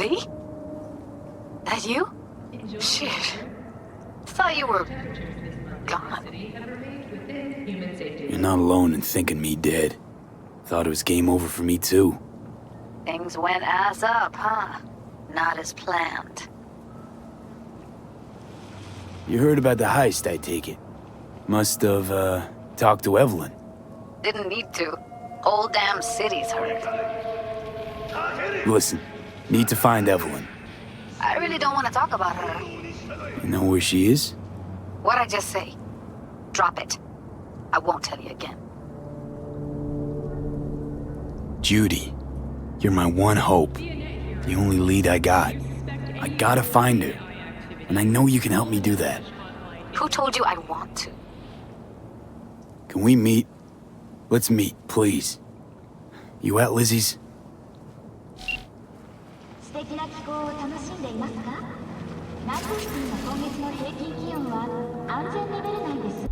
Lee? That you? Shit. Thought you were... gone. You're not alone in thinking me dead. Thought it was game over for me too. Things went ass up, huh? Not as planned. You heard about the heist, I take it. Must have, talked to Evelyn. Didn't need to. Whole damn city's heard. Listen, need to find Evelyn. I really don't want to talk about her. You know where she is? What'd I just say? Drop it. I won't tell you again. Judy, you're my one hope. The only lead I got. I gotta find her. And I know you can help me do that. Who told you I want to? Can we meet? Let's meet, please. You at Lizzie's? 素敵な気候を楽しんでいますか？南部付近の今月の平均気温は安全レベル内です。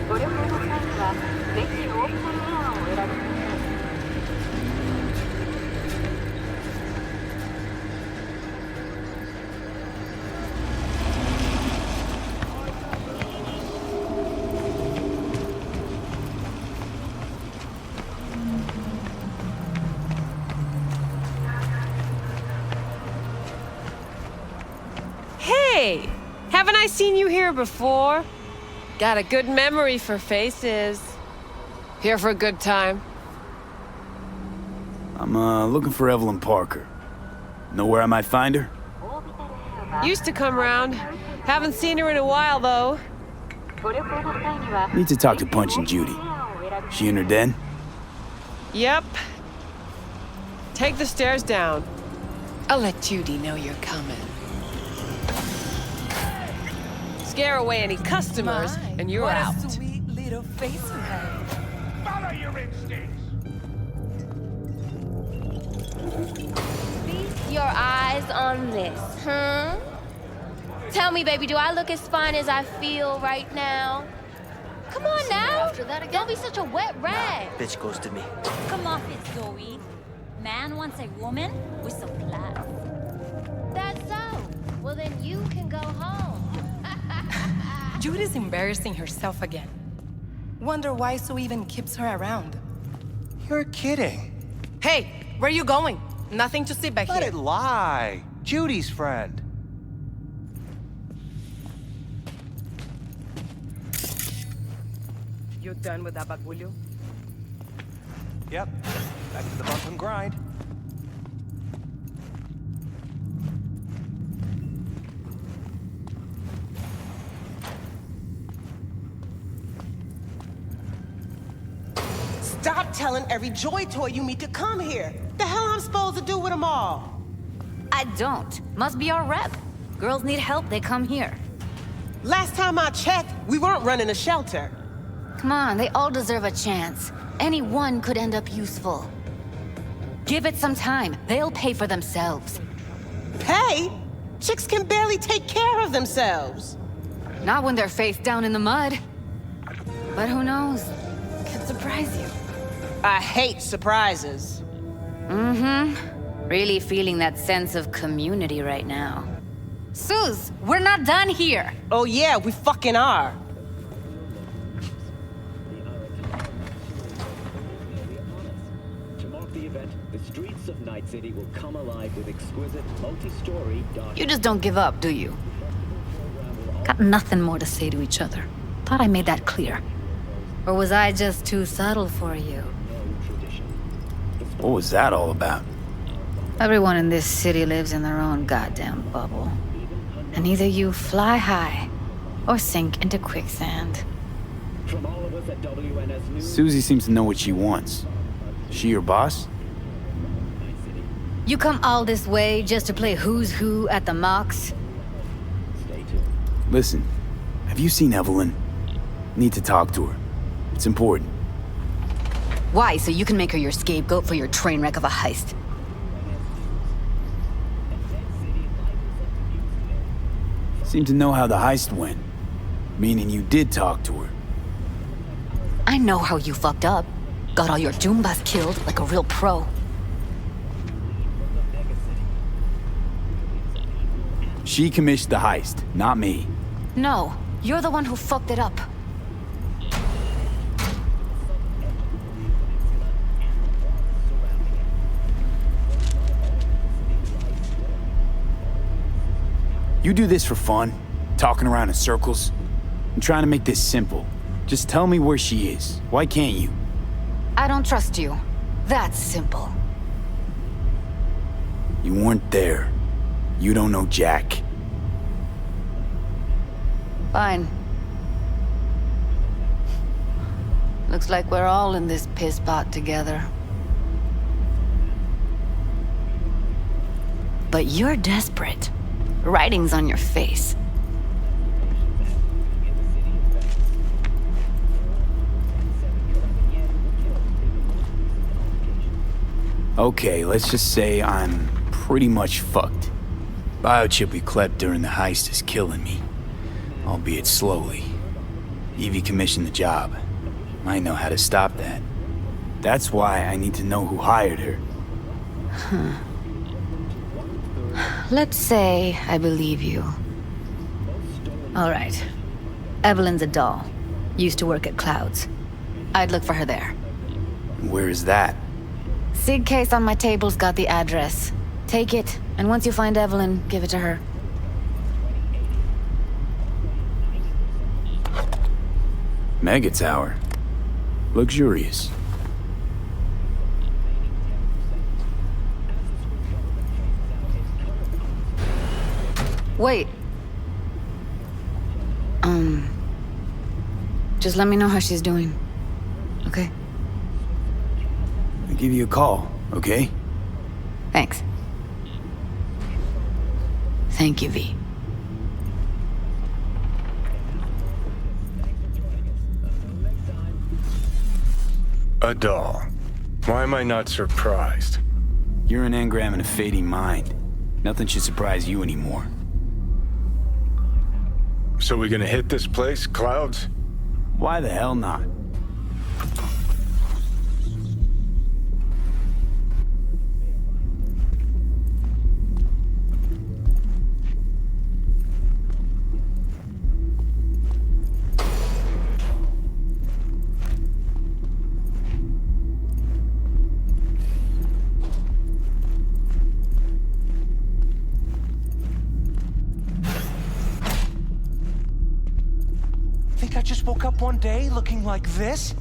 ご旅行の際にはぜひオービタルエアーをお選びください。Hey! Haven't I seen you here before? Got a good memory for faces. Here for a good time. I'm, looking for Evelyn Parker. Know where I might find her? Used to come around. Haven't seen her in a while, though. Need to talk to Punch and Judy. She in her den? Yep. Take the stairs down. I'll let Judy know you're coming. Scare away any customers, and you're out. What a sweet little face you have. Follow your instincts. Feast your eyes on this, huh? Tell me, baby, do I look as fine as I feel right now? Come on now. Don't be such a wet rag. Bitch ghosted me. Come off it, Zoe. Man wants a woman with some class. That's so. Well, then you can go home. Judy's embarrassing herself again. Wonder why Sue even keeps her around. You're kidding. Hey, where are you going? Nothing to see back Let here. it lie. Judy's friend. You done with that bagulho? Yep. Back to the bump and grind. Stop telling every Joy Toy you meet to come here. The hell I'm supposed to do with them all? I don't. Must be our rep. Girls need help, they come here. Last time I checked, we weren't running a shelter. Come on, they all deserve a chance. Any one could end up useful. Give it some time. They'll pay for themselves. Pay? Chicks can barely take care of themselves. Not when they're face down in the mud. But who knows? Could surprise you. I hate surprises. Mm-hmm. Really feeling that sense of community right now. Suze, we're not done here. Oh yeah, we fucking are. To mark the event, the streets of Night City will come alive with exquisite, multi-story dark... You just don't give up, do you? Got nothing more to say to each other. Thought I made that clear. Or was I just too subtle for you? What was that all about? Everyone in this city lives in their own goddamn bubble. And either you fly high, or sink into quicksand. From all of us at WNS News... Susie seems to know what she wants. She your boss? You come all this way just to play who's who at the mocks? Stay tuned. Listen, have you seen Evelyn? Need to talk to her. It's important. Why? So you can make her your scapegoat for your train wreck of a heist? Seem to know how the heist went. Meaning you did talk to her. I know how you fucked up. Got all your Joombas killed like a real pro. She commissioned the heist, not me. No, you're the one who fucked it up. You do this for fun? Talking around in circles? I'm trying to make this simple. Just tell me where she is. Why can't you? I don't trust you. That's simple. You weren't there. You don't know Jack. Fine. Looks like we're all in this piss pot together. But you're desperate. Writing's on your face. Okay, let's just say I'm pretty much fucked. Biochip we clept during the heist is killing me. Albeit slowly. Evie commissioned the job. I know how to stop that. That's why I need to know who hired her. Huh. Let's say I believe you. All right. Evelyn's a doll. Used to work at Clouds. I'd look for her there. Where is that? Sig case on my table's got the address. Take it, and once you find Evelyn, give it to her. Mega Tower. Luxurious. Wait. Just let me know how she's doing. Okay? I'll give you a call, okay? Thanks. Thank you, V. A doll. Why am I not surprised? You're an engram and a fading mind. Nothing should surprise you anymore. So we gonna hit this place, Clouds? Why the hell not? Think I just woke up one day looking like this?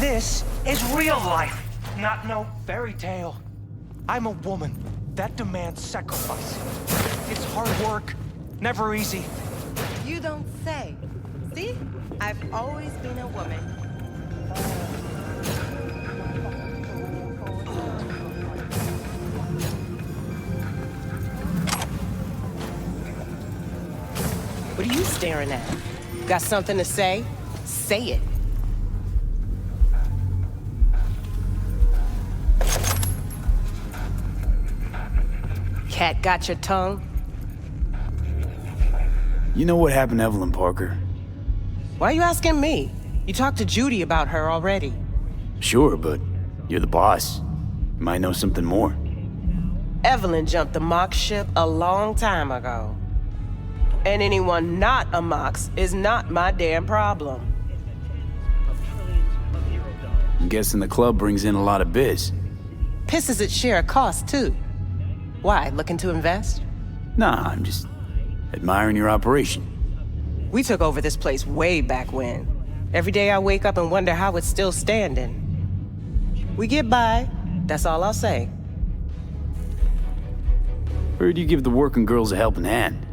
This is real life, not no fairy tale. I'm a woman. That demands sacrifice. It's hard work, never easy. You don't say. See? I've always been a woman. What are you staring at? Got something to say? Say it. cat got your tongue? You know what happened to Evelyn Parker? Why are you asking me? You talked to Judy about her already. Sure, but you're the boss. You might know something more. Evelyn jumped the Mox ship a long time ago. And anyone not a Mox is not my damn problem. I'm guessing the club brings in a lot of biz. Pisses its share of cost, too. Why, looking to invest? Nah, I'm just admiring your operation. We took over this place way back when. Every day I wake up and wonder how it's still standing. We get by, that's all I'll say. Heard you give the working girls a helping hand.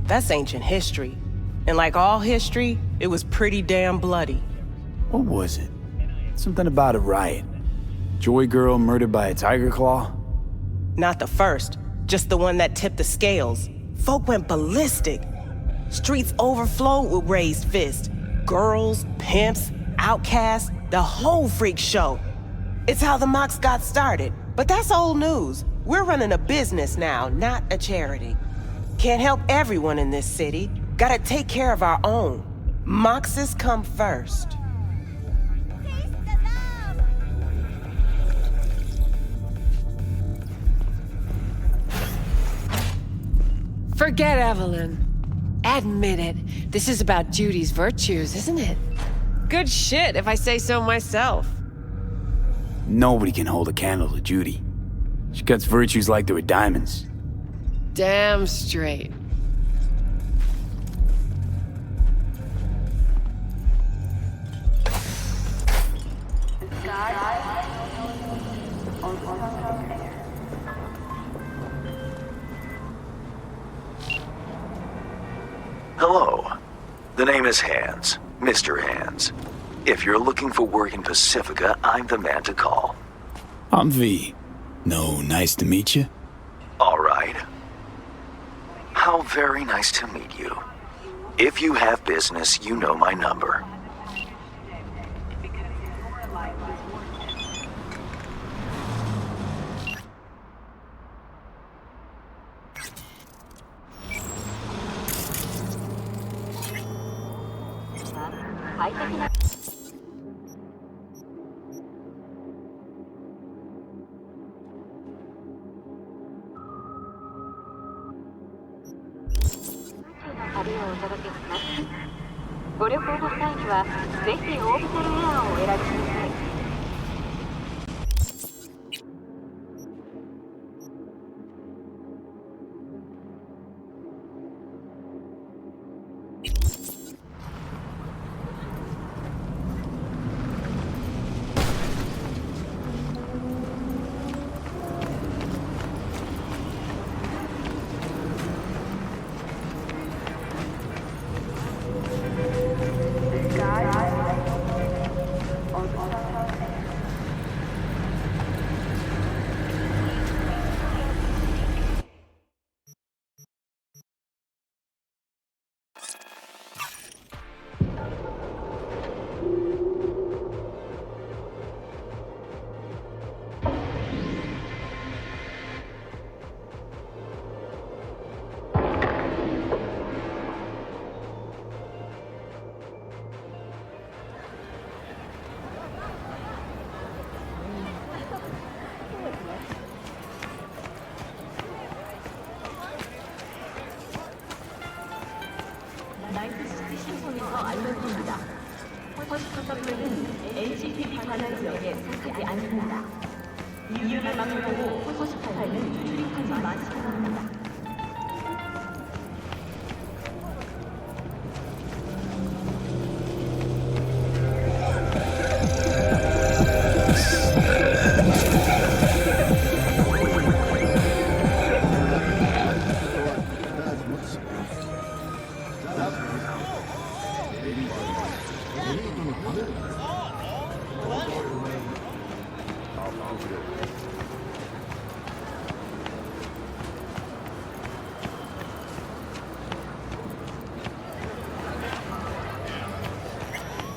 That's ancient history. And like all history, it was pretty damn bloody. What was it? Something about a riot. Joy girl murdered by a tiger claw? Not the first, just the one that tipped the scales. Folk went ballistic. Streets overflowed with raised fists. Girls, pimps, outcasts, the whole freak show. It's how the Mox got started, but that's old news. We're running a business now, not a charity. Can't help everyone in this city. Gotta take care of our own. Moxes come first. Forget Evelyn. Admit it. This is about Judy's virtues, isn't it? Good shit, if I say so myself. Nobody can hold a candle to Judy. She cuts virtues like they were diamonds. Damn straight. Hello. The name is Hands, Mr. Hands. If you're looking for work in Pacifica, I'm the man to call. I'm V. No, nice to meet you. All right. How very nice to meet you. If you have business, you know my number.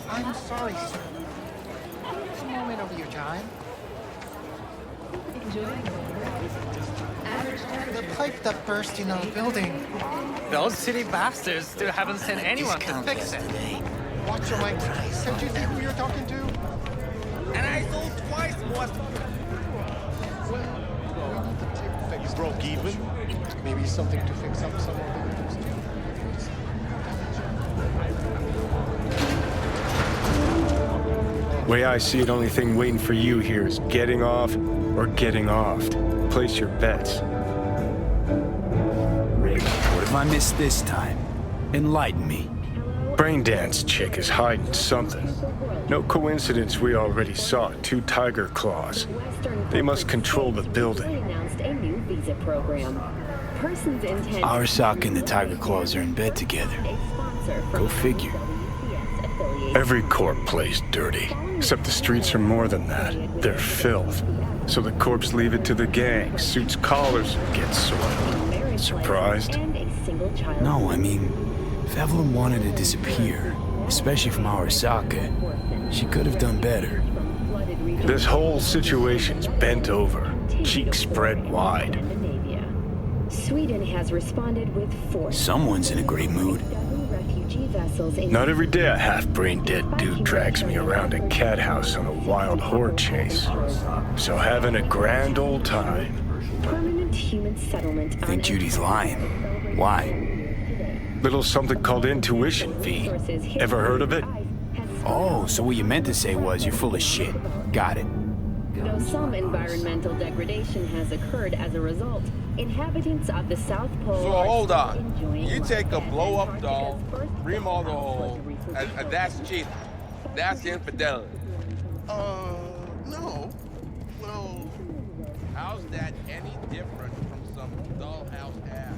I'm sorry, sir. Just a moment over your time. The pipe that burst in our building. Those city bastards still haven't sent anyone to fix it. Watch your mic. Can't you see who you're talking to? And I sold twice more. Well, we need the tape fixed. You broke even? Maybe something to fix up some of the windows too. Way I see it, only thing waiting for you here is getting off or getting offed. Place your bets. What if I miss this time? Enlighten me. Braindance chick is hiding something. No coincidence we already saw 2 tiger claws. They must control the building. Arasaka and the tiger claws are in bed together. Go figure. Every corp plays dirty. Except the streets are more than that. They're filth. So the corps leave it to the gang. Suits collars and get soiled. Surprised? No, I mean, if Evelyn wanted to disappear, especially from Arasaka, she could have done better. This whole situation's bent over, cheeks spread wide. Sweden has responded with force. Someone's in a great mood. Not every day a half-brain dead dude drags me around a cat house on a wild horde chase. So having a grand old time. Permanent human settlement. I think Judy's lying. Why? Little something called intuition, V. Ever heard of it? Oh, so what you meant to say was you're full of shit. Got it. Though some environmental degradation has occurred as a result, inhabitants of the South Pole. So hold on. You take a blow-up doll, remodel the hole, and that's cheating. That's infidelity. No. Well, how's that any different from some dollhouse ass?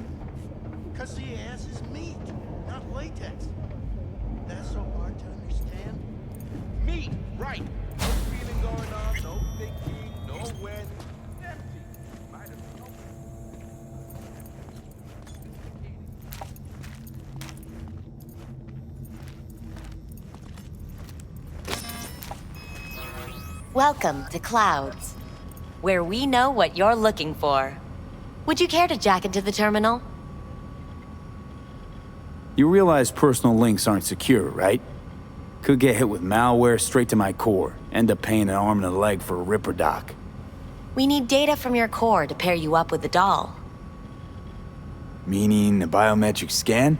Because the ass is meat, not latex. That's so hard to understand. Meat, right. No feeling going on, no thinking, no awareness. Empty. Might have been open. Welcome to Clouds, where we know what you're looking for. Would you care to jack into the terminal? You realize personal links aren't secure, right? Could get hit with malware straight to my core, end up paying an arm and a leg for a Ripper doc. We need data from your core to pair you up with the doll. Meaning a biometric scan?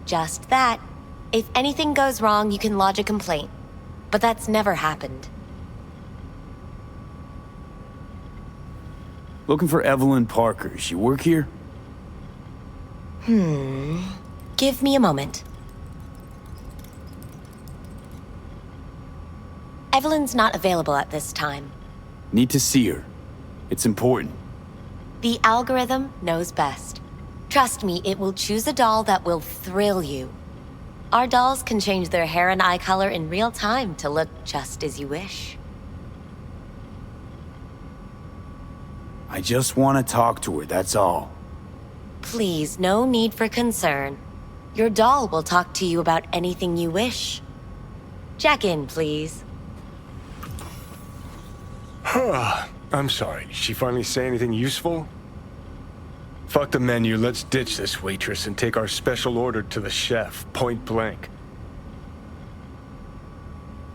Just that. If anything goes wrong, you can lodge a complaint. But that's never happened. Looking for Evelyn Parker. She work here? Give me a moment. Evelyn's not available at this time. Need to see her. It's important. The algorithm knows best. Trust me, it will choose a doll that will thrill you. Our dolls can change their hair and eye color in real time to look just as you wish. I just want to talk to her, that's all. Please, no need for concern. Your doll will talk to you about anything you wish. Jack in, please. I'm sorry, did she finally say anything useful? Fuck the menu, let's ditch this waitress and take our special order to the chef, point blank.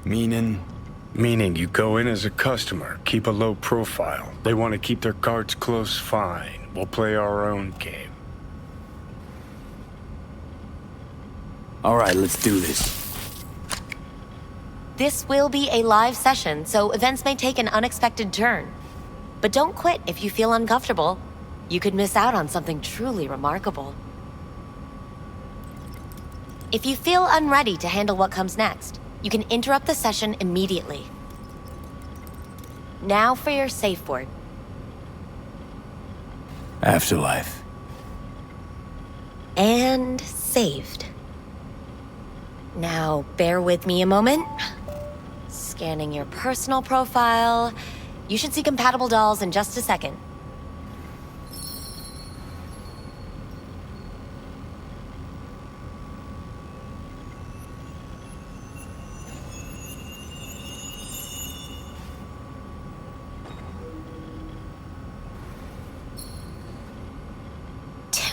Meaning? Meaning you go in as a customer, keep a low profile. They want to keep their cards close, fine. We'll play our own game. All right, let's do this. This will be a live session, so events may take an unexpected turn. But don't quit if you feel uncomfortable. You could miss out on something truly remarkable. If you feel unready to handle what comes next, you can interrupt the session immediately. Now for your safe word. Afterlife. And saved. Now, bear with me a moment. Scanning your personal profile. You should see compatible dolls in just a second.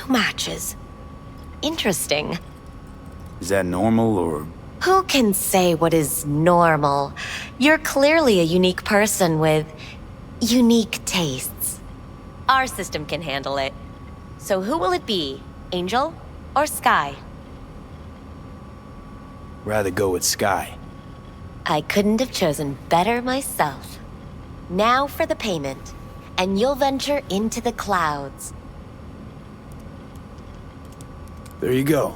matches. Interesting. Is that normal, or...? Who can say what is normal? You're clearly a unique person with unique tastes. Our system can handle it. So who will it be? Angel or Sky? Rather go with Sky. I couldn't have chosen better myself. Now for the payment, and you'll venture into the clouds. There you go.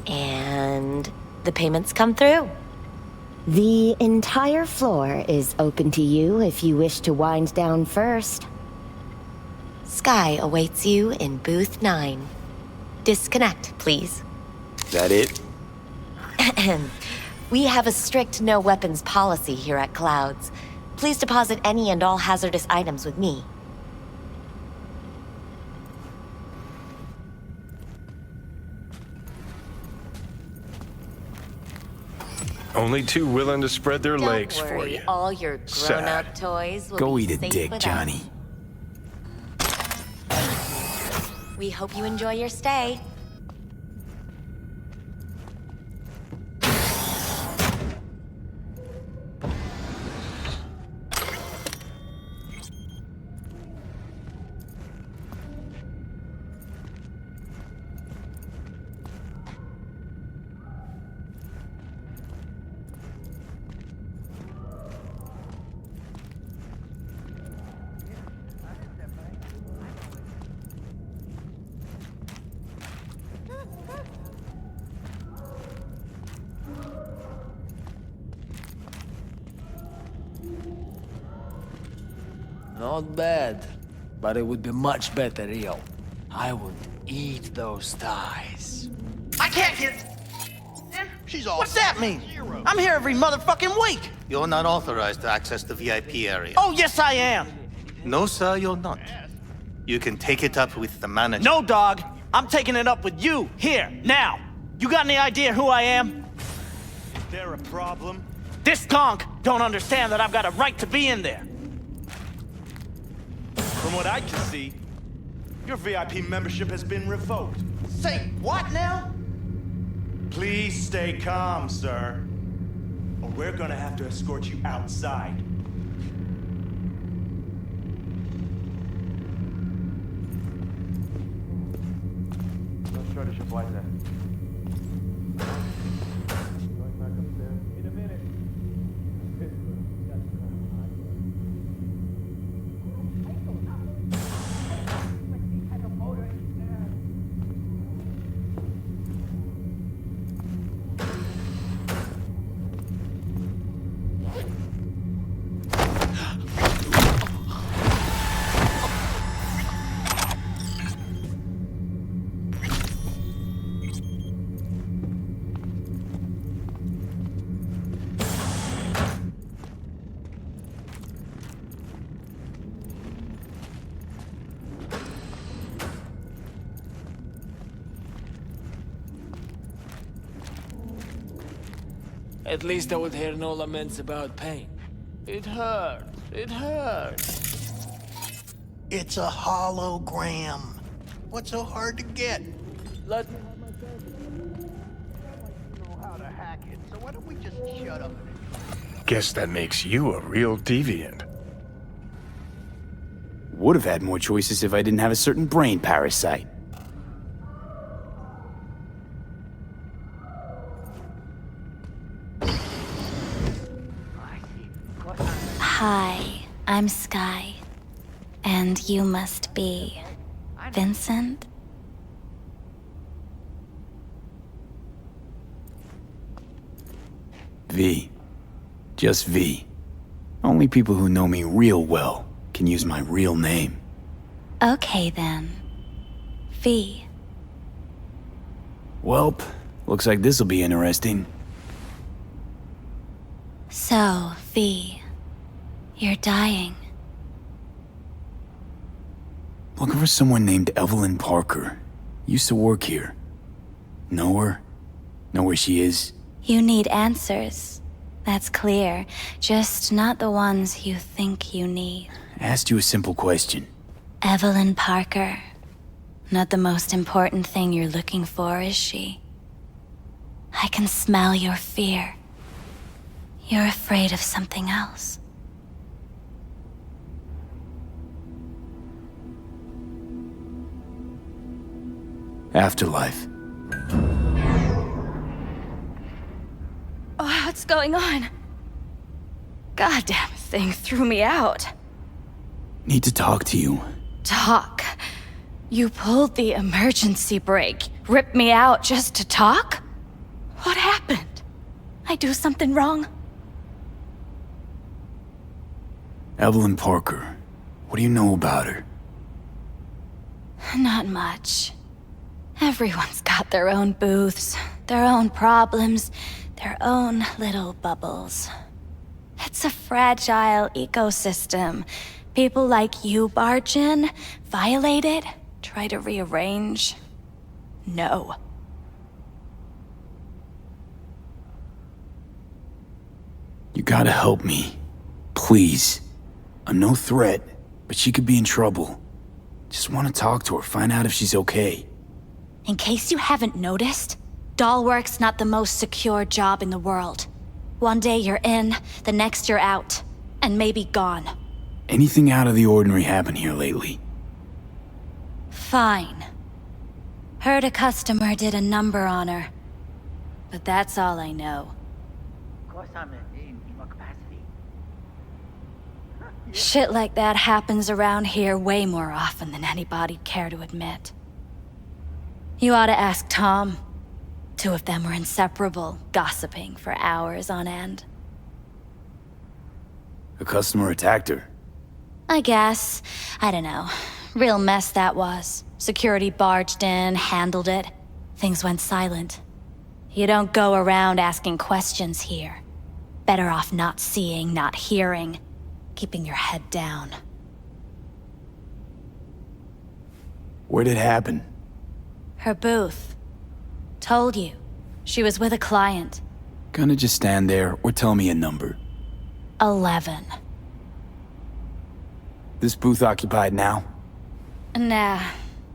And the payments come through. The entire floor is open to you if you wish to wind down first. Sky awaits you in booth 9. Disconnect, please. Is that it? We have a strict no weapons policy here at Clouds. Please deposit any and all hazardous items with me. Only two willing to spread their Don't legs worry, for you. all your grown-up Sad. toys will Go be eat a safe dick, with Johnny. us. We hope you enjoy your stay. Not bad, but it would be much better real. I would eat those thighs. I can't get... She's all... What's that mean? I'm here every motherfucking week. You're not authorized to access the VIP area. Oh, yes, I am. No, sir, you're not. You can take it up with the manager. No, dog. I'm taking it up with you, here, now. You got any idea who I am? Is there a problem? This conk don't understand that I've got a right to be in there. From what I can see, your VIP membership has been revoked. Say what now? Please stay calm, sir. Or we're gonna have to escort you outside. Don't try to ship like that. At least I would hear no laments about pain. It hurts. It hurts. It's a hologram. What's so hard to get? Let me know how to hack it, so why don't we just shut up? Guess that makes you a real deviant. Would have had more choices if I didn't have a certain brain parasite. Hi, I'm Sky. And you must be... Vincent? V. Just V. Only people who know me real well can use my real name. Okay then. V. Welp, looks like this'll be interesting. So, V. You're dying. Looking for someone named Evelyn Parker. Used to work here. Know her? Know where she is? You need answers. That's clear. Just not the ones you think you need. I asked you a simple question. Evelyn Parker. Not the most important thing you're looking for, is she? I can smell your fear. You're afraid of something else. Afterlife. Oh, what's going on? Goddamn thing threw me out. Need to talk to you. Talk? You pulled the emergency brake, ripped me out just to talk? What happened? I do something wrong? Evelyn Parker. What do you know about her? Not much. Everyone's got their own booths, their own problems, their own little bubbles. It's a fragile ecosystem. People like you barge in, violate it, try to rearrange. No. You gotta help me. Please. I'm no threat, but she could be in trouble. Just want to talk to her, find out if she's okay. In case you haven't noticed, doll work's not the most secure job in the world. One day you're in, the next you're out, and maybe gone. Anything out of the ordinary happen here lately? Fine. Heard a customer did a number on her. But that's all I know. Of course I'm in more capacity. Shit like that happens around here way more often than anybody'd care to admit. You ought to ask Tom. Two of them were inseparable, gossiping for hours on end. A customer attacked her. I guess. I don't know. Real mess that was. Security barged in, handled it. Things went silent. You don't go around asking questions here. Better off not seeing, not hearing. Keeping your head down. Where'd it happen? Her booth. Told you. She was with a client. Gonna just stand there or tell me a number. 11. This booth occupied now? Nah.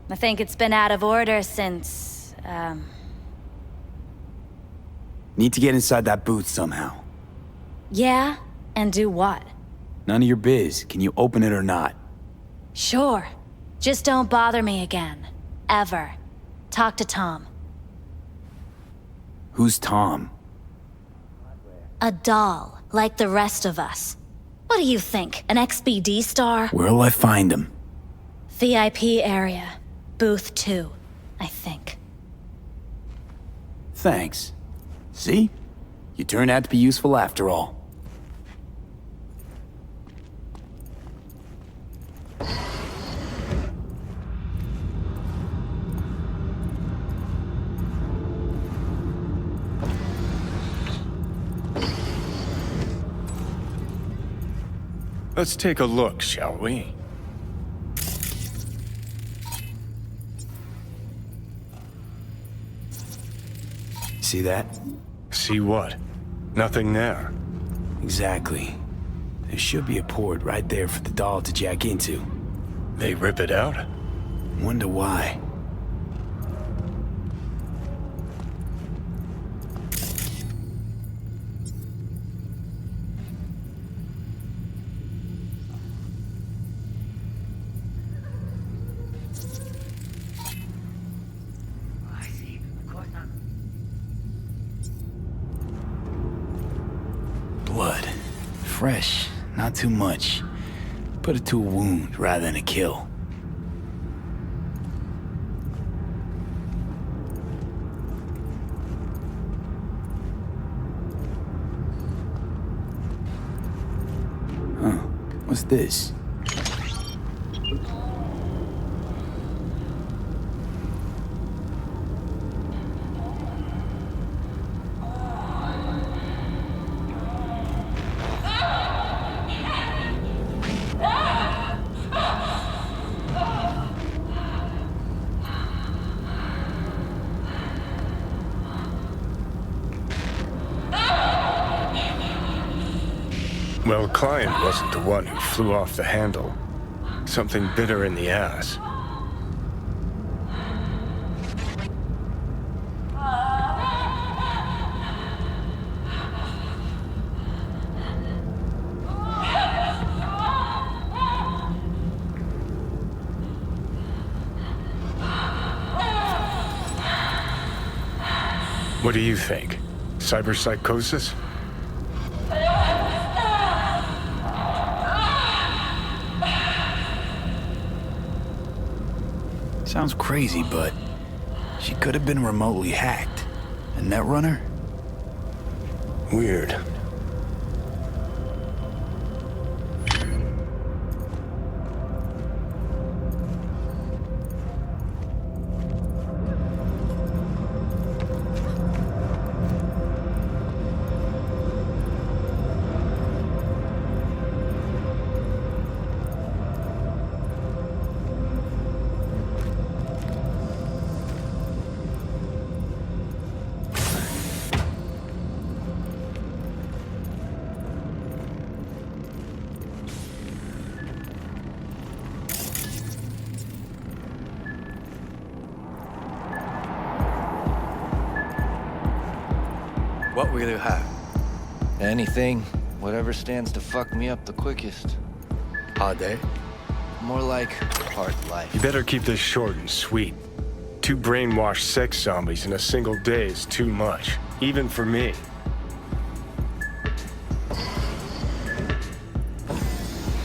I think it's been out of order since, Need to get inside that booth somehow. Yeah? And do what? None of your biz. Can you open it or not? Sure. Just don't bother me again. Ever. Talk to Tom. Who's Tom? A doll, like the rest of us. What do you think, an XBD star? Where'll I find him? VIP area. Booth 2, I think. Thanks. See? You turned out to be useful after all. Let's take a look, shall we? See that? See what? Nothing there. Exactly. There should be a port right there for the doll to jack into. They rip it out? Wonder why. Blood. Fresh, not too much. Put it to a wound rather than a kill. Huh. What's this? Well, client wasn't the one who flew off the handle. Something bit her in the ass. What do you think? Cyberpsychosis? Sounds crazy, but she could have been remotely hacked. A netrunner? Weird. What will you have? Anything. Whatever stands to fuck me up the quickest. Hard day? More like hard life. You better keep this short and sweet. 2 brainwashed sex zombies in a single day is too much, even for me.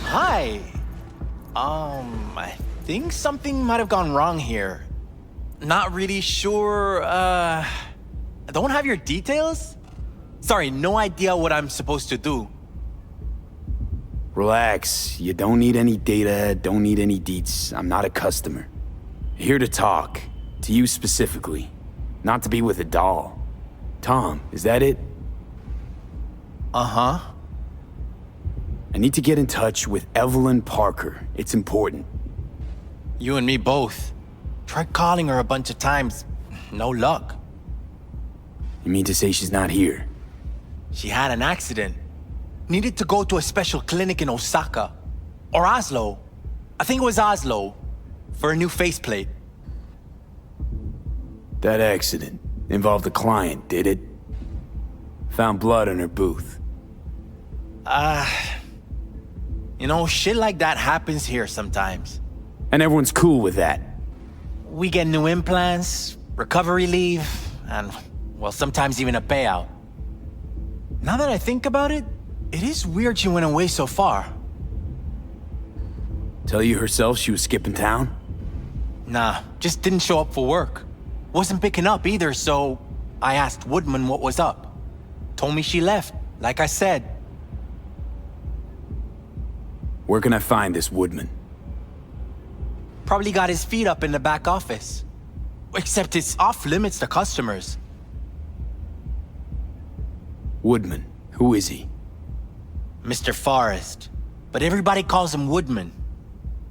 Hi. I think something might have gone wrong here. Not really sure, don't have your details? Sorry, no idea what I'm supposed to do. Relax. You don't need any data, don't need any deets. I'm not a customer. Here to talk. To you specifically. Not to be with a doll. Tom, is that it? Uh-huh. I need to get in touch with Evelyn Parker. It's important. You and me both. Tried calling her a bunch of times. No luck. You mean to say she's not here? She had an accident. Needed to go to a special clinic in Osaka. Or Oslo. I think it was Oslo. For a new faceplate. That accident involved a client, did it? Found blood in her booth. You know, shit like that happens here sometimes. And everyone's cool with that? We get new implants, recovery leave, and, well, sometimes even a payout. Now that I think about it, it is weird she went away so far. Tell you herself she was skipping town? Nah, just didn't show up for work. Wasn't picking up either, so I asked Woodman what was up. Told me she left, like I said. Where can I find this Woodman? Probably got his feet up in the back office. Except it's off limits to customers. Woodman, who is he? Mr. Forrest. But everybody calls him Woodman.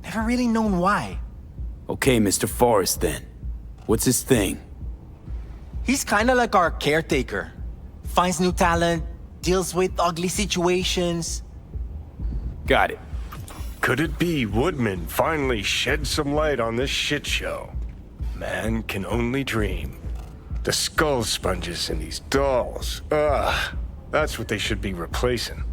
Never really known why. Okay, Mr. Forrest then. What's his thing? He's kinda like our caretaker. Finds new talent, deals with ugly situations. Got it. Could it be Woodman finally shed some light on this shit show? Man can only dream. The skull sponges in these dolls. Ugh. That's what they should be replacing.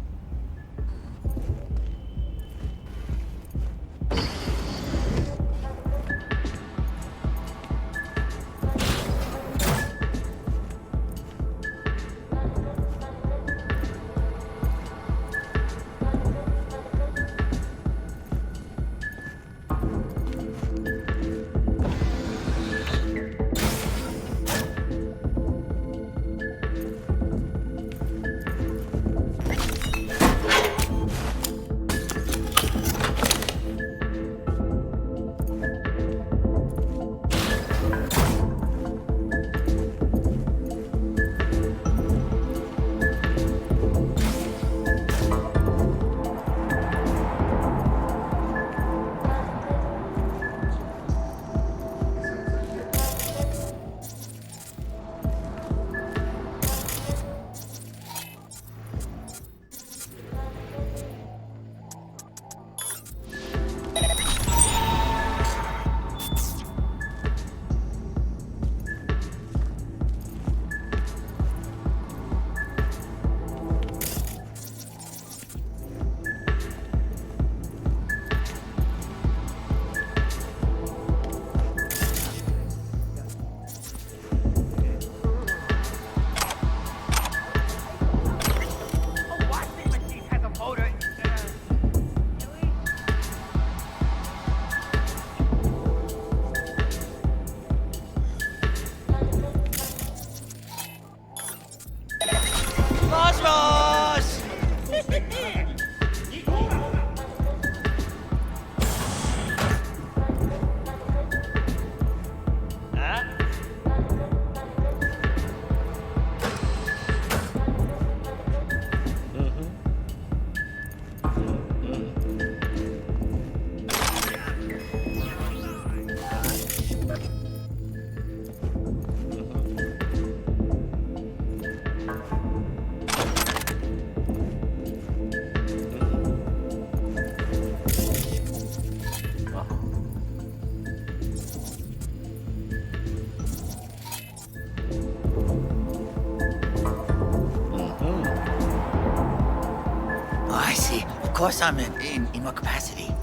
I see. Of course I'm in what capacity?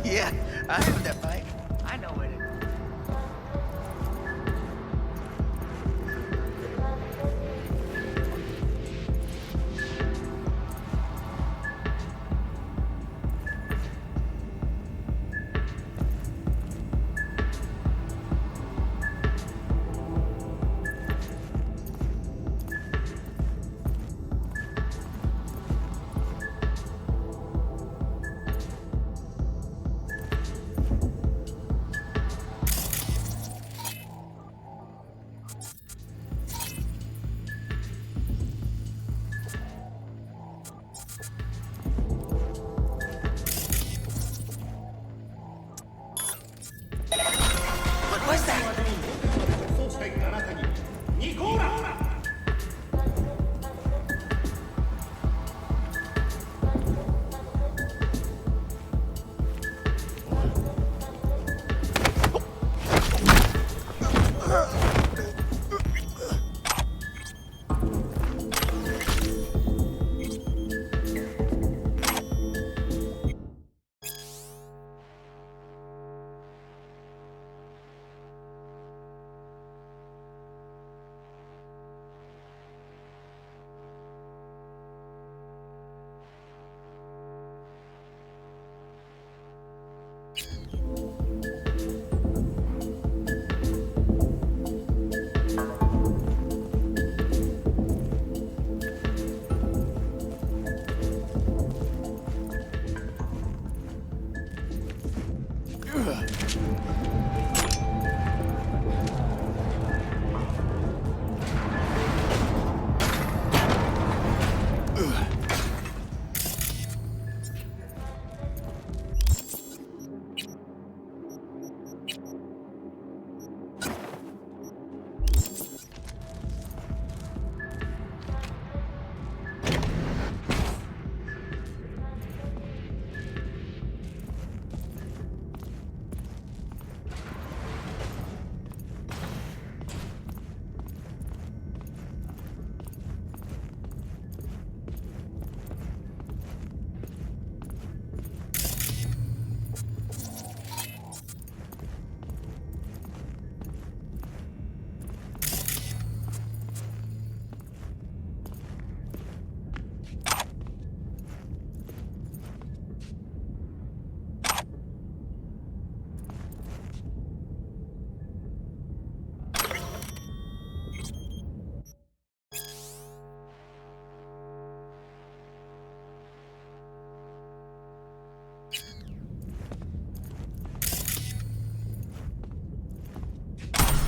Yeah, I have that bike. I know it.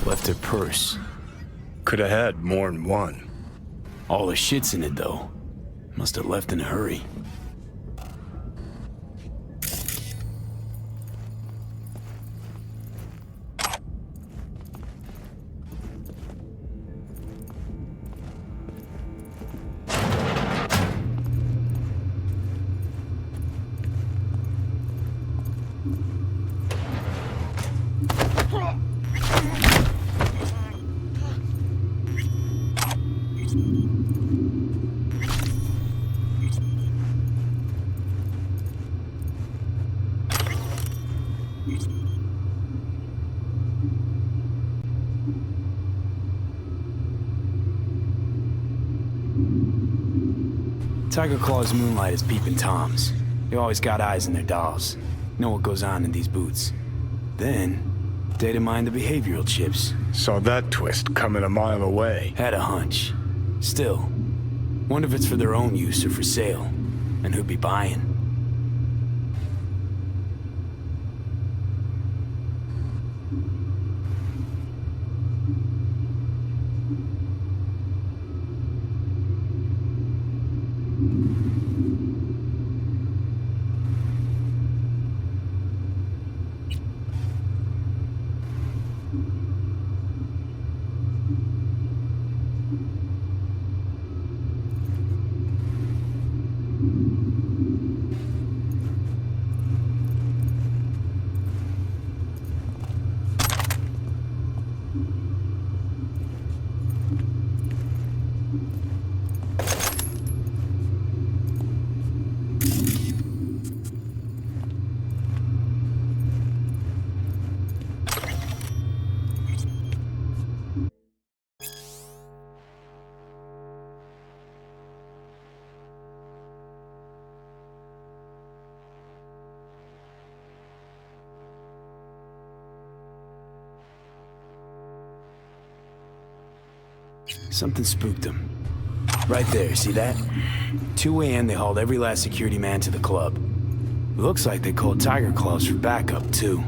Left her purse. Could have had more than one. All the shit's in it, though. Must have left in a hurry. Tiger Claw's moonlight is peeping Toms. They always got eyes in their dolls. Know what goes on in these boots. Then, data mine the behavioral chips. Saw that twist coming a mile away. Had a hunch. Still, wonder if it's for their own use or for sale. And who'd be buying. Something spooked them. Right there, see that? 2 a.m. they hauled every last security man to the club. Looks like they called Tiger Claws for backup, too.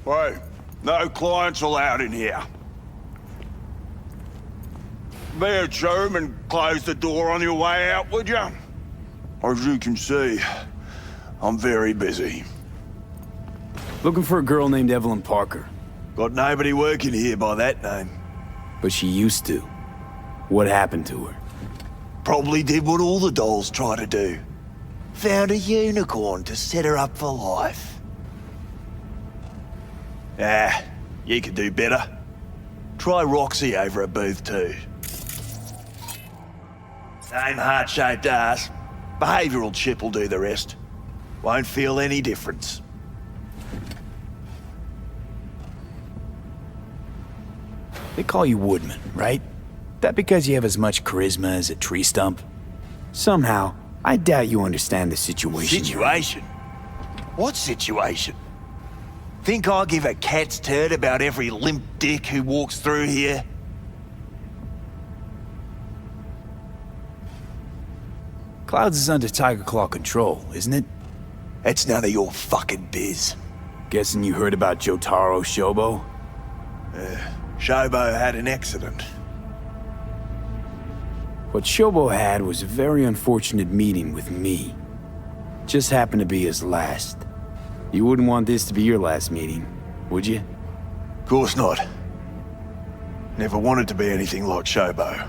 Hey, no clients allowed in here. Be a chum and close the door on your way out, would you? As you can see, I'm very busy. Looking for a girl named Evelyn Parker. Got nobody working here by that name. But she used to. What happened to her? Probably did what all the dolls try to do. Found a unicorn to set her up for life. Ah, you could do better. Try Roxy over at booth 2. Same heart-shaped ass. Behavioural chip will do the rest. Won't feel any difference. They call you Woodman, right? That because you have as much charisma as a tree stump? Somehow, I doubt you understand the situation. Situation? What situation? Think I give a cat's turd about every limp dick who walks through here? Clouds is under Tiger Claw control, isn't it? It's none of your fucking biz. Guessing you heard about Jotaro Shobo? Shobo had an accident. What Shobo had was a very unfortunate meeting with me. Just happened to be his last. You wouldn't want this to be your last meeting, would you? Of course not. Never wanted to be anything like Shobo.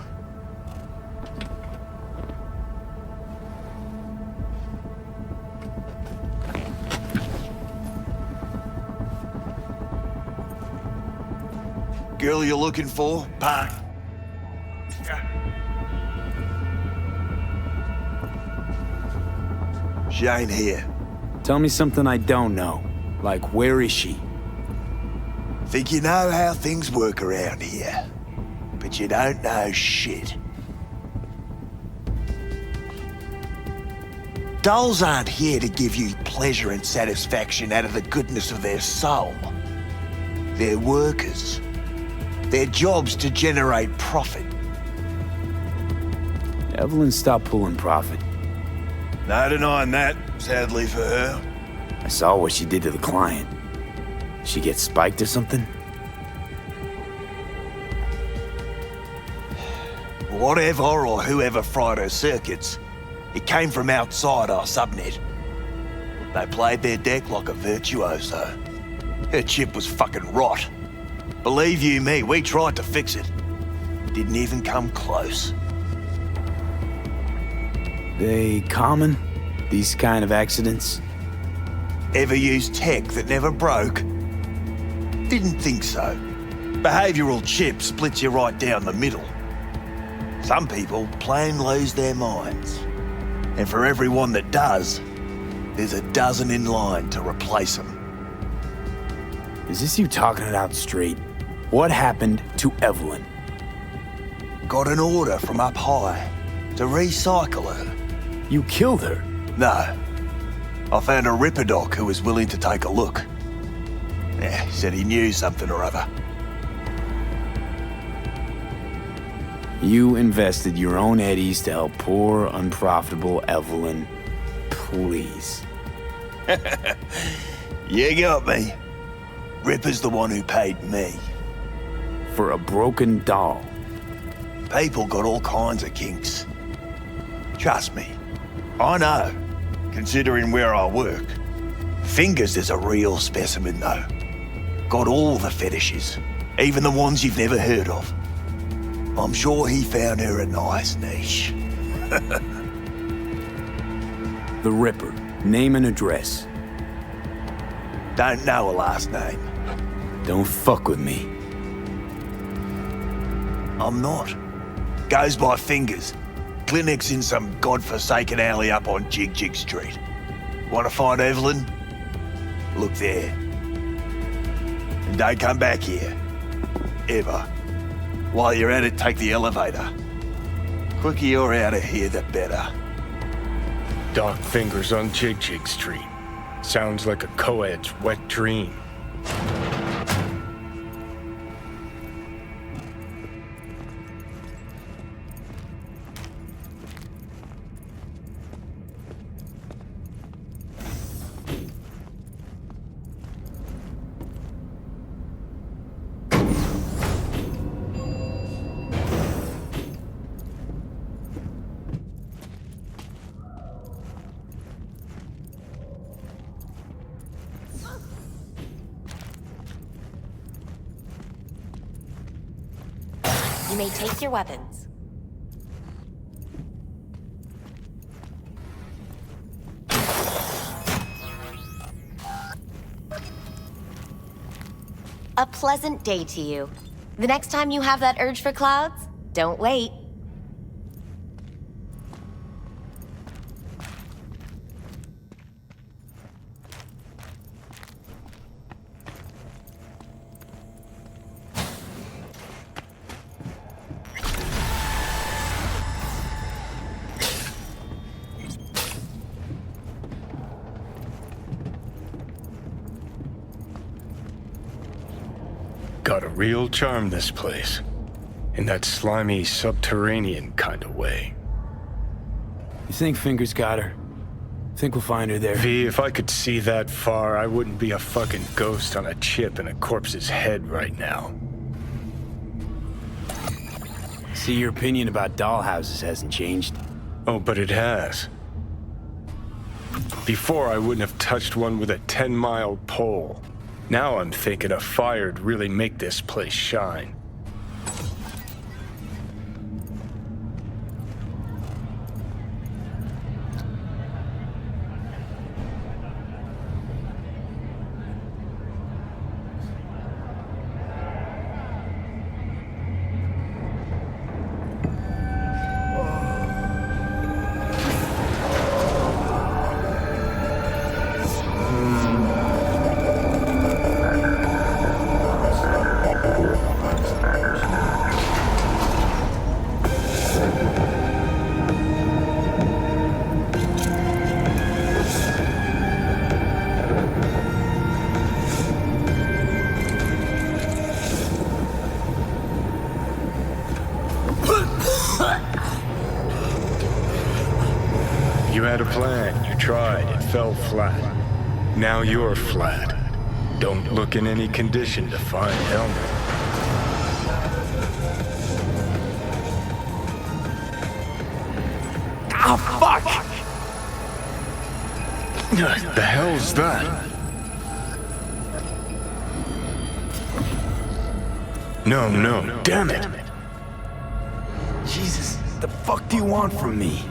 Girl you're looking for? Park. She ain't here. Tell me something I don't know. Like, where is she? Think you know how things work around here. But you don't know shit. Dolls aren't here to give you pleasure and satisfaction out of the goodness of their soul. They're workers. Their job's to generate profit. Evelyn stopped pulling profit. No denying that, sadly for her. I saw what she did to the client. She get spiked or something? Whatever or whoever fried her circuits, it came from outside our subnet. They played their deck like a virtuoso. Her chip was fucking rot. Believe you me, we tried to fix it. Didn't even come close. They common? These kind of accidents? Ever used tech that never broke? Didn't think so. Behavioural chip splits you right down the middle. Some people plain lose their minds. And for everyone that does, there's a dozen in line to replace them. Is this you talking it out straight? What happened to Evelyn? Got an order from up high to recycle her. You killed her? No. I found a Ripper doc who was willing to take a look. Yeah, he said he knew something or other. You invested your own eddies to help poor, unprofitable Evelyn. Please. You got me. Ripper's the one who paid me. For a broken doll. People got all kinds of kinks. Trust me. I know, considering where I work. Fingers is a real specimen, though. Got all the fetishes, even the ones you've never heard of. I'm sure he found her a nice niche. The Ripper. Name and address. Don't know her last name. Don't fuck with me. I'm not. Goes by Fingers. Clinic's in some godforsaken alley up on Jig Jig Street. Want to find Evelyn? Look there. And don't come back here. Ever. While you're at it, take the elevator. Quicker you're out of here, the better. Dark fingers on Jig Jig Street. Sounds like a co-ed's wet dream. You may take your weapons. A pleasant day to you. The next time you have that urge for clouds, don't wait. Got a real charm, this place. In that slimy, subterranean kind of way. You think Fingers got her? Think we'll find her there? V, if I could see that far, I wouldn't be a fucking ghost on a chip in a corpse's head right now. See, your opinion about dollhouses hasn't changed. Oh, but it has. Before, I wouldn't have touched one with a 10-mile pole. Now I'm thinking a fire'd really make this place shine. You had a plan, you tried, it fell flat. Now you're flat. Don't look in any condition to find Helmet. Ah, fuck! The hell's that? No, damn it! Jesus, the fuck do you want from me?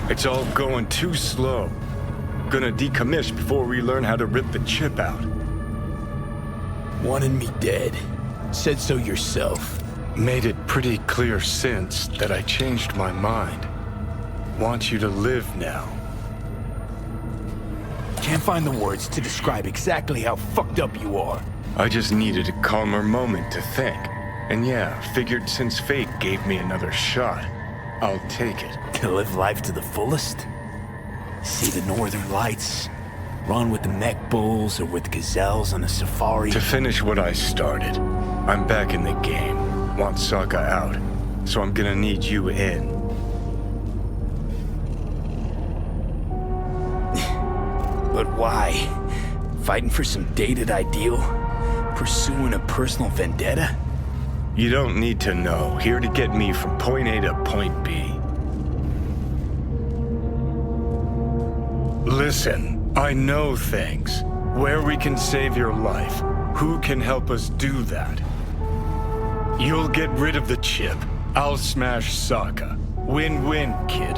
It's all going too slow. Gonna decommission before we learn how to rip the chip out. Wanted me dead. Said so yourself. Made it pretty clear since that I changed my mind. Want you to live now. Can't find the words to describe exactly how fucked up you are. I just needed a calmer moment to think. And yeah, figured since fate gave me another shot, I'll take it. To live life to the fullest? See the northern lights? Run with the mech bulls or with gazelles on a safari? To finish what I started, I'm back in the game. Want Sokka out, so I'm gonna need you in. But why? Fighting for some dated ideal? Pursuing a personal vendetta? You don't need to know. Here to get me from point A to point B. Listen, I know things. Where we can save your life. Who can help us do that? You'll get rid of the chip. I'll smash Sokka. Win-win, kid.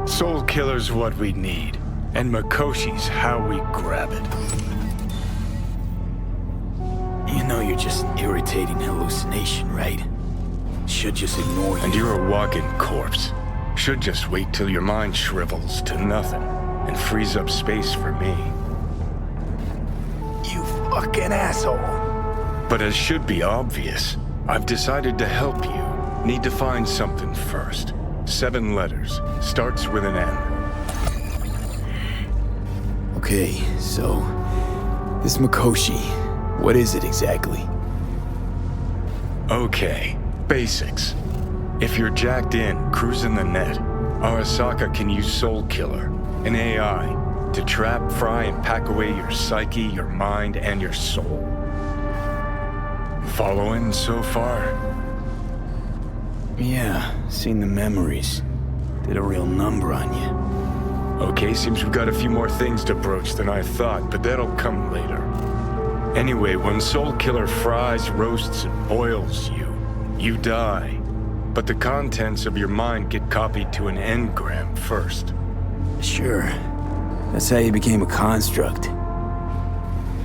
Soul Killer's what we need. And Makoshi's how we grab it. You know you're just an irritating hallucination, right? should just ignore you. And you're a walking corpse. Should just wait till your mind shrivels to nothing and frees up space for me. You fucking asshole. But as should be obvious, I've decided to help you. Need to find something first. 7 letters. Starts with an N. Okay, so... this Mikoshi, what is it exactly? Okay, basics. If you're jacked in, cruising the net, Arasaka can use Soul Killer, an AI, to trap, fry, and pack away your psyche, your mind, and your soul. Following so far? Yeah, seen the memories. Did a real number on you. Okay, seems we've got a few more things to broach than I thought, but that'll come later. Anyway, when Soul Killer fries, roasts, and boils you, you die. But the contents of your mind get copied to an engram first. Sure. That's how you became a construct.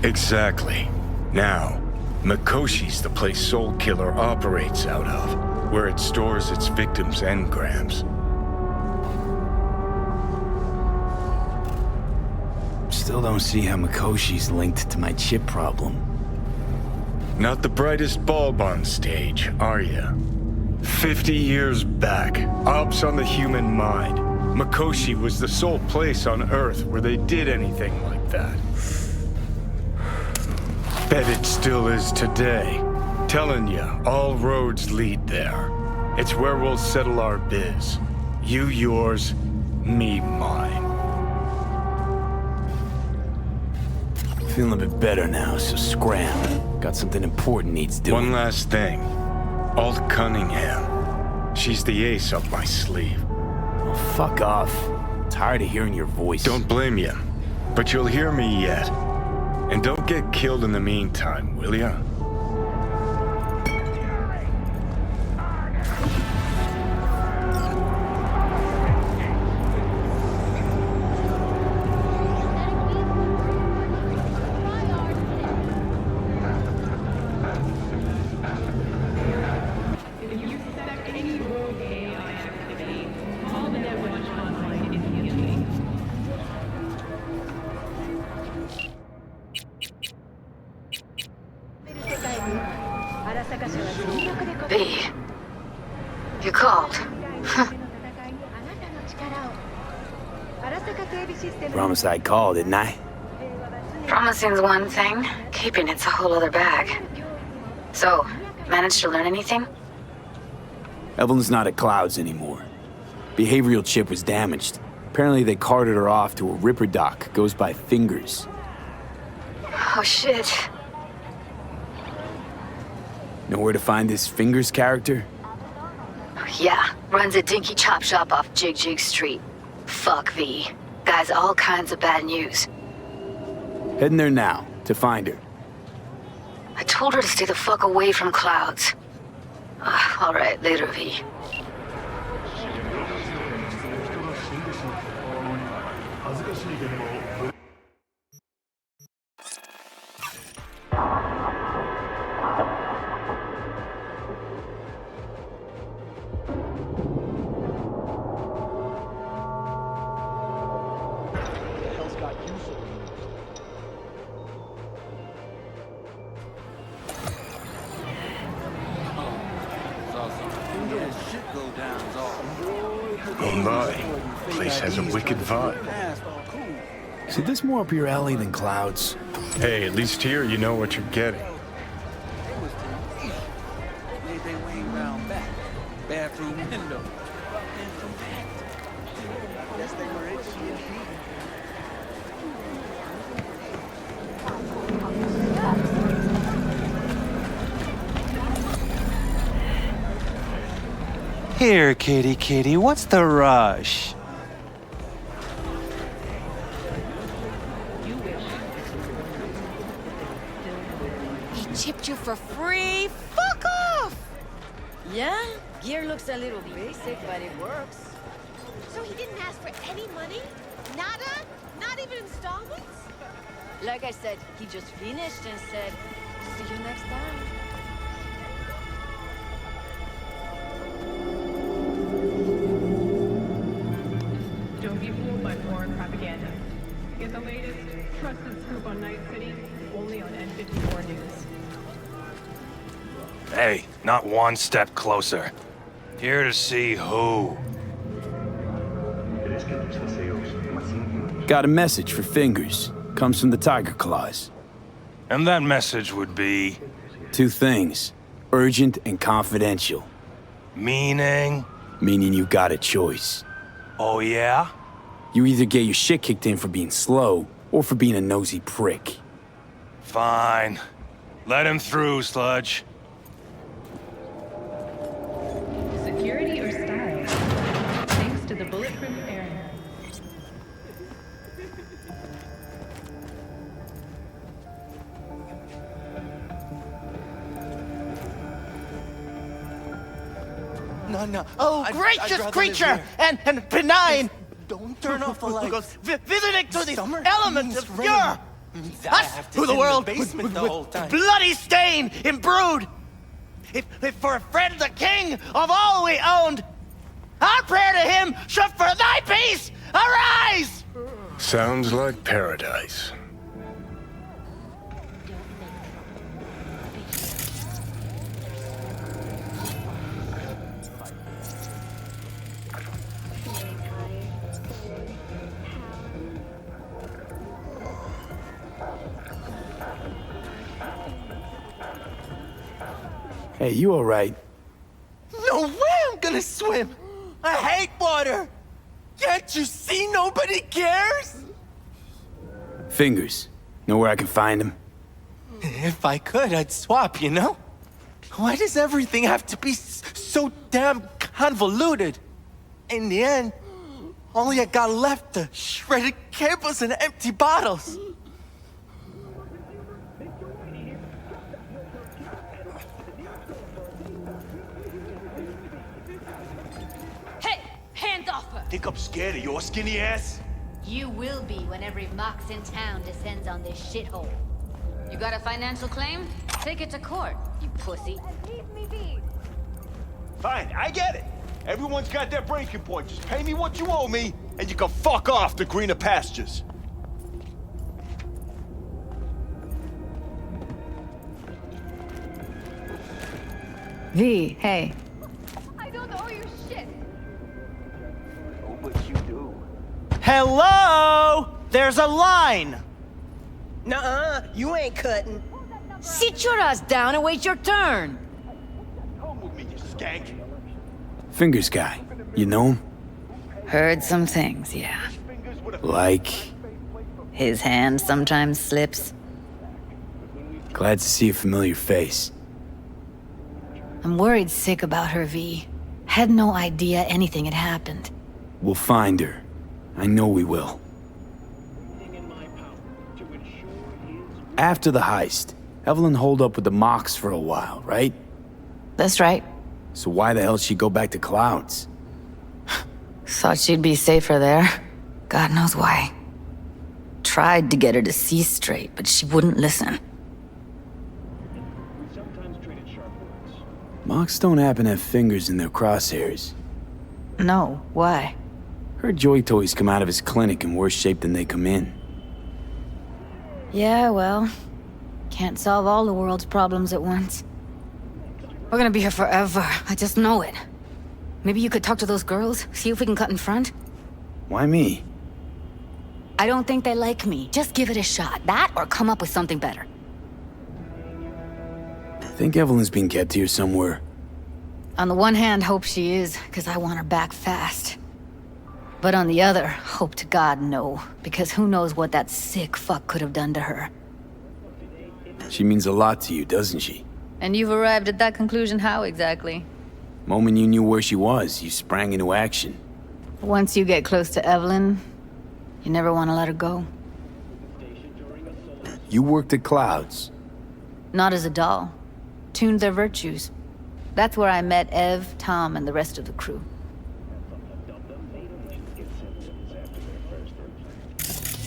Exactly. Now, Mikoshi's the place Soul Killer operates out of, where it stores its victims' engrams. Still don't see how Mikoshi's linked to my chip problem. Not the brightest bulb on stage, are ya? 50 years back, ops on the human mind. Mikoshi was the sole place on Earth where they did anything like that. Bet it still is today. Telling ya, all roads lead there. It's where we'll settle our biz. You yours, me mine. Feeling a bit better now, so scram. Got something important needs doing. One last thing. Alt Cunningham. She's the ace up my sleeve. Oh, fuck off. Tired of hearing your voice. Don't blame you, but you'll hear me yet. And don't get killed in the meantime, will ya? B. You called. Promise I'd call, didn't I? Promising's one thing, keeping it's a whole other bag. So, managed to learn anything? Evelyn's not at Clouds anymore. Behavioral chip was damaged. Apparently they carted her off to a Ripper dock, goes by Fingers. Oh shit. Know where to find this Fingers character? Yeah, runs a dinky chop shop off Jig Street. Fuck V. Guy's all kinds of bad news. Heading there now, to find her. I told her to stay the fuck away from Clouds. Alright, later, V. Oh my, place has a wicked vibe. So this more up your alley than Clouds? Hey, at least here you know what you're getting. Bathroom window. Here, kitty, what's the rush? He chipped you for free? Fuck off! Yeah, gear looks a little basic, but it works. So he didn't ask for any money? Nada? Not even installments? Like I said, he just finished and said, see you next time. war and propaganda. Get the latest, trusted scoop on Night City, only on N54 News. Hey, not one step closer. Here to see who. Got a message for Fingers. Comes from the Tiger Claws. And that message would be? 2 things. Urgent and confidential. Meaning? Meaning you got a choice. Oh yeah? You either get your shit kicked in for being slow, or for being a nosy prick. Fine. Let him through, Sludge. Security or style? Thanks to the bulletproof area. No. Oh, gracious creature! And benign! Don't turn off the lights. Visiting to the elements of pure! Us, who the world with bloody stain imbrued! If for a friend the king of all we owned, our prayer to him should for thy peace arise! Sounds like paradise. Hey, you alright? No way I'm gonna swim! I hate water! Can't you see nobody cares? Fingers. Know where I can find him? If I could, I'd swap, you know? Why does everything have to be so damn convoluted? In the end, all I got left are shredded cables and empty bottles. Hey, hands off her! Think I'm scared of your skinny ass? You will be when every mox in town descends on this shithole. You got a financial claim? Take it to court, you pussy. Leave me be. Fine, I get it. Everyone's got their breaking point. Just pay me what you owe me, and you can fuck off to greener pastures. V, hey. I don't owe you shit. Oh, but you do. Hello? There's a line! Nuh-uh, you ain't cutting. Sit your ass down and wait your turn. Come with me, you skank. Fingers guy. You know him? Heard some things, yeah. Like? His hand sometimes slips. Glad to see a familiar face. I'm worried sick about her, V. Had no idea anything had happened. We'll find her. I know we will. After the heist, Evelyn holed up with the Mox for a while, right? That's right. So why the hell she'd go back to Clouds? Thought she'd be safer there. God knows why. Tried to get her to see straight, but she wouldn't listen. Mox don't happen to have fingers in their crosshairs. No, why? Her joy toys come out of his clinic in worse shape than they come in. Yeah, well, can't solve all the world's problems at once. We're gonna be here forever, I just know it. Maybe you could talk to those girls, see if we can cut in front? Why me? I don't think they like me. Just give it a shot. That or come up with something better. I think Evelyn's being kept here somewhere. On the one hand, hope she is, because I want her back fast. But on the other, hope to God no, because who knows what that sick fuck could have done to her. She means a lot to you, doesn't she? And you've arrived at that conclusion how exactly? Moment you knew where she was, you sprang into action. Once you get close to Evelyn, you never want to let her go. You worked at Clouds. Not as a doll. Tuned their virtues. That's where I met Ev, Tom, and the rest of the crew.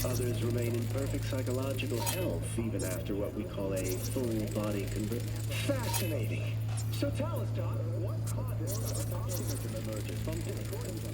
Others remain in perfect psychological health even after what we call a full-body conversion. Fascinating. So tell us, Doc, what caused optimism emerges from discordance?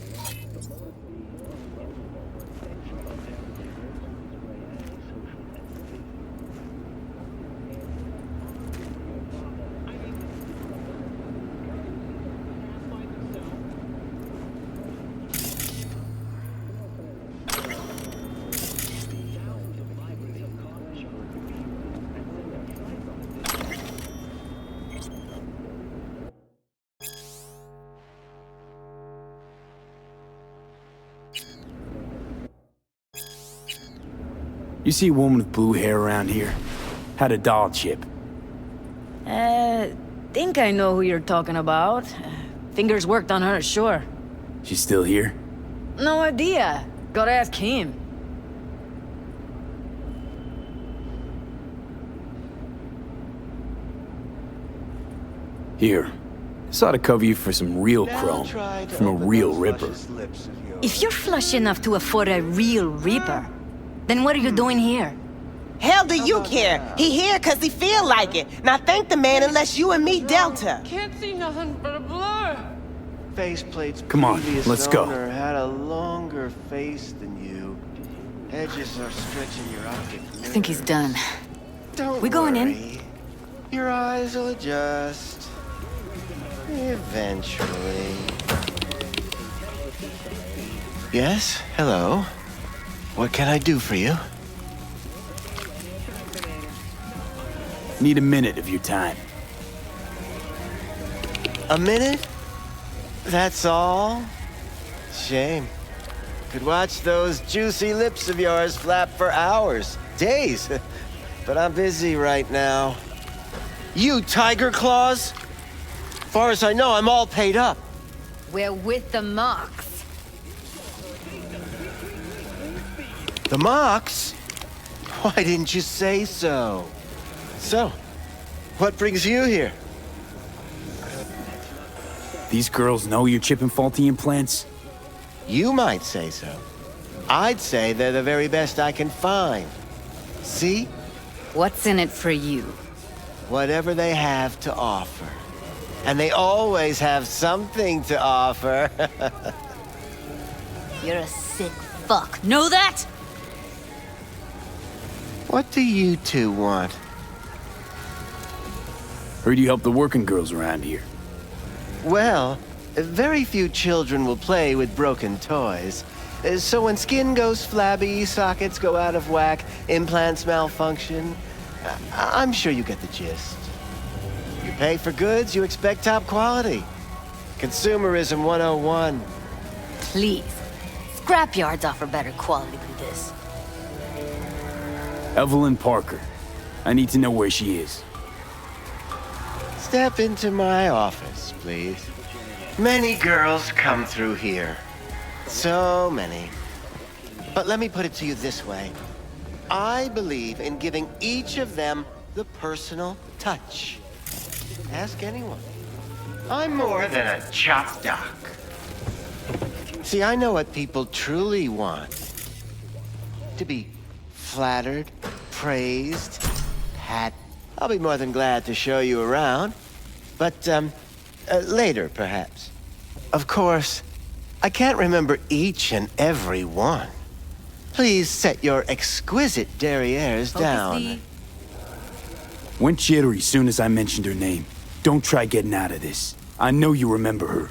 You see a woman with blue hair around here? Had a doll chip. Think I know who you're talking about. Fingers worked on her, sure. She's still here? No idea. Gotta ask him. Here. This ought to cover you for some real chrome. From a real ripper. If you're flush enough to afford a real reaper, then what are you doing here? Hell do you care? He here cause he feel like it. Now thank the man unless you and me Delta. Can't see nothing but a blur. Faceplate's Come on, previous let's go. owner had a longer face than you. Edges are stretching your optic nerve. I think he's done. Don't We going in? worry. Your eyes will adjust. Eventually. Yes? Hello? What can I do for you? Need a minute of your time. A minute? That's all? Shame. Could watch those juicy lips of yours flap for hours, days. But I'm busy right now. You tiger claws? Far as I know, I'm all paid up. We're with the Mox. The Mox? Why didn't you say so? So, what brings you here? These girls know you're chipping faulty implants? You might say so. I'd say they're the very best I can find. See? What's in it for you? Whatever they have to offer. And they always have something to offer. You're a sick fuck. Know that? What do you two want? Heard you help the working girls around here. Well, very few children will play with broken toys. So when skin goes flabby, sockets go out of whack, implants malfunction, I'm sure you get the gist. You pay for goods, you expect top quality. Consumerism 101. Please. Scrapyards offer better quality than this. Evelyn Parker. I need to know where she is. Step into my office, please. Many girls come through here. So many. But let me put it to you this way. I believe in giving each of them the personal touch. Ask anyone. I'm more than a chop doc. See, I know what people truly want. To be flattered, praised, pat. I'll be more than glad to show you around. But, later, perhaps. Of course, I can't remember each and every one. Please set your exquisite derrieres down. Went jittery soon as I mentioned her name. Don't try getting out of this. I know you remember her.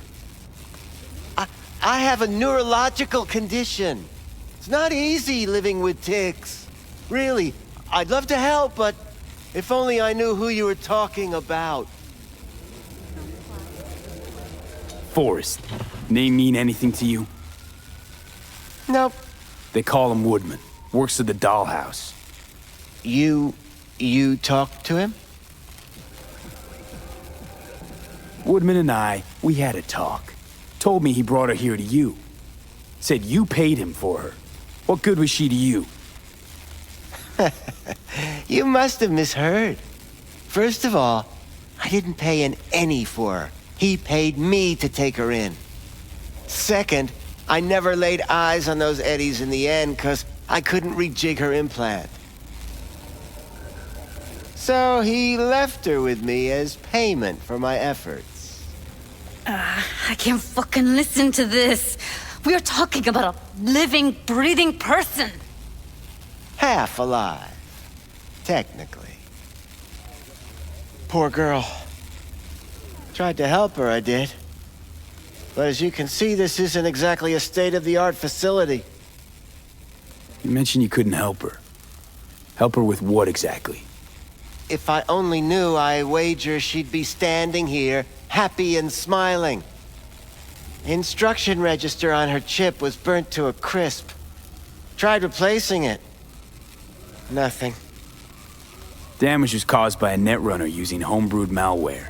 I have a neurological condition. It's not easy living with tics. Really, I'd love to help, but if only I knew who you were talking about. Forrest. Name mean anything to you? Nope. They call him Woodman. Works at the dollhouse. You talked to him? Woodman and we had a talk. Told me he brought her here to you. Said you paid him for her. What good was she to you? You must have misheard. First of all, I didn't pay an any for her. He paid me to take her in. Second, I never laid eyes on those eddies in the end because I couldn't rejig her implant. So he left her with me as payment for my efforts. I can't fucking listen to this. We are talking about a living, breathing person. Half alive. Technically. Poor girl. Tried to help her, I did. But as you can see, this isn't exactly a state-of-the-art facility. You mentioned you couldn't help her. Help her with what exactly? If I only knew, I wager she'd be standing here, happy and smiling. Instruction register on her chip was burnt to a crisp. Tried replacing it. Nothing. Damage was caused by a netrunner using homebrewed malware.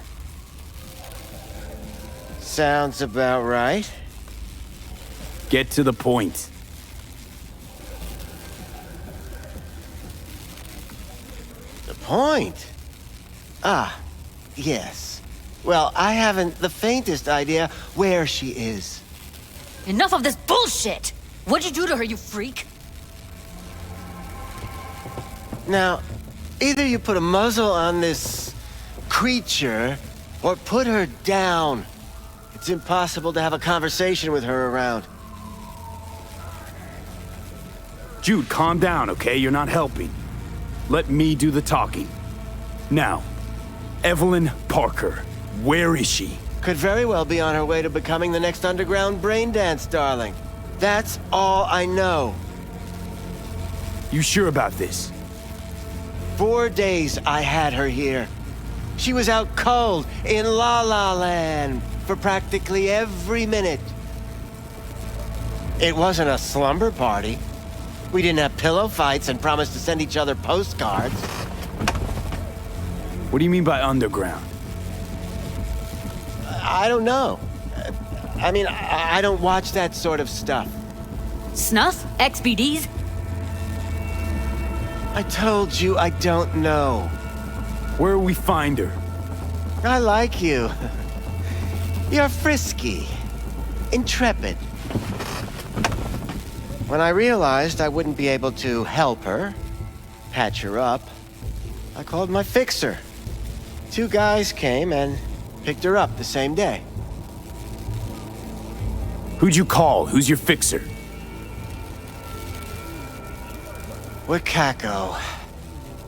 Sounds about right. Get to the point. The point? Ah, yes. Well, I haven't the faintest idea where she is. Enough of this bullshit! What'd you do to her, you freak? Now, either you put a muzzle on this creature, or put her down. It's impossible to have a conversation with her around. Jude, calm down, okay? You're not helping. Let me do the talking. Now, Evelyn Parker, where is she? Could very well be on her way to becoming the next underground brain dance darling. That's all I know. You sure about this? 4 days I had her here. She was out cold in La La Land for practically every minute. It wasn't a slumber party. We didn't have pillow fights and promised to send each other postcards. What do you mean by underground? I don't know. I mean, I don't watch that sort of stuff. Snuff? XBDs? I told you I don't know. Where will we find her? I like you. You're frisky. Intrepid. When I realized I wouldn't be able to help her, patch her up, I called my fixer. 2 guys came and picked her up the same day. Who'd you call? Who's your fixer? Wakako.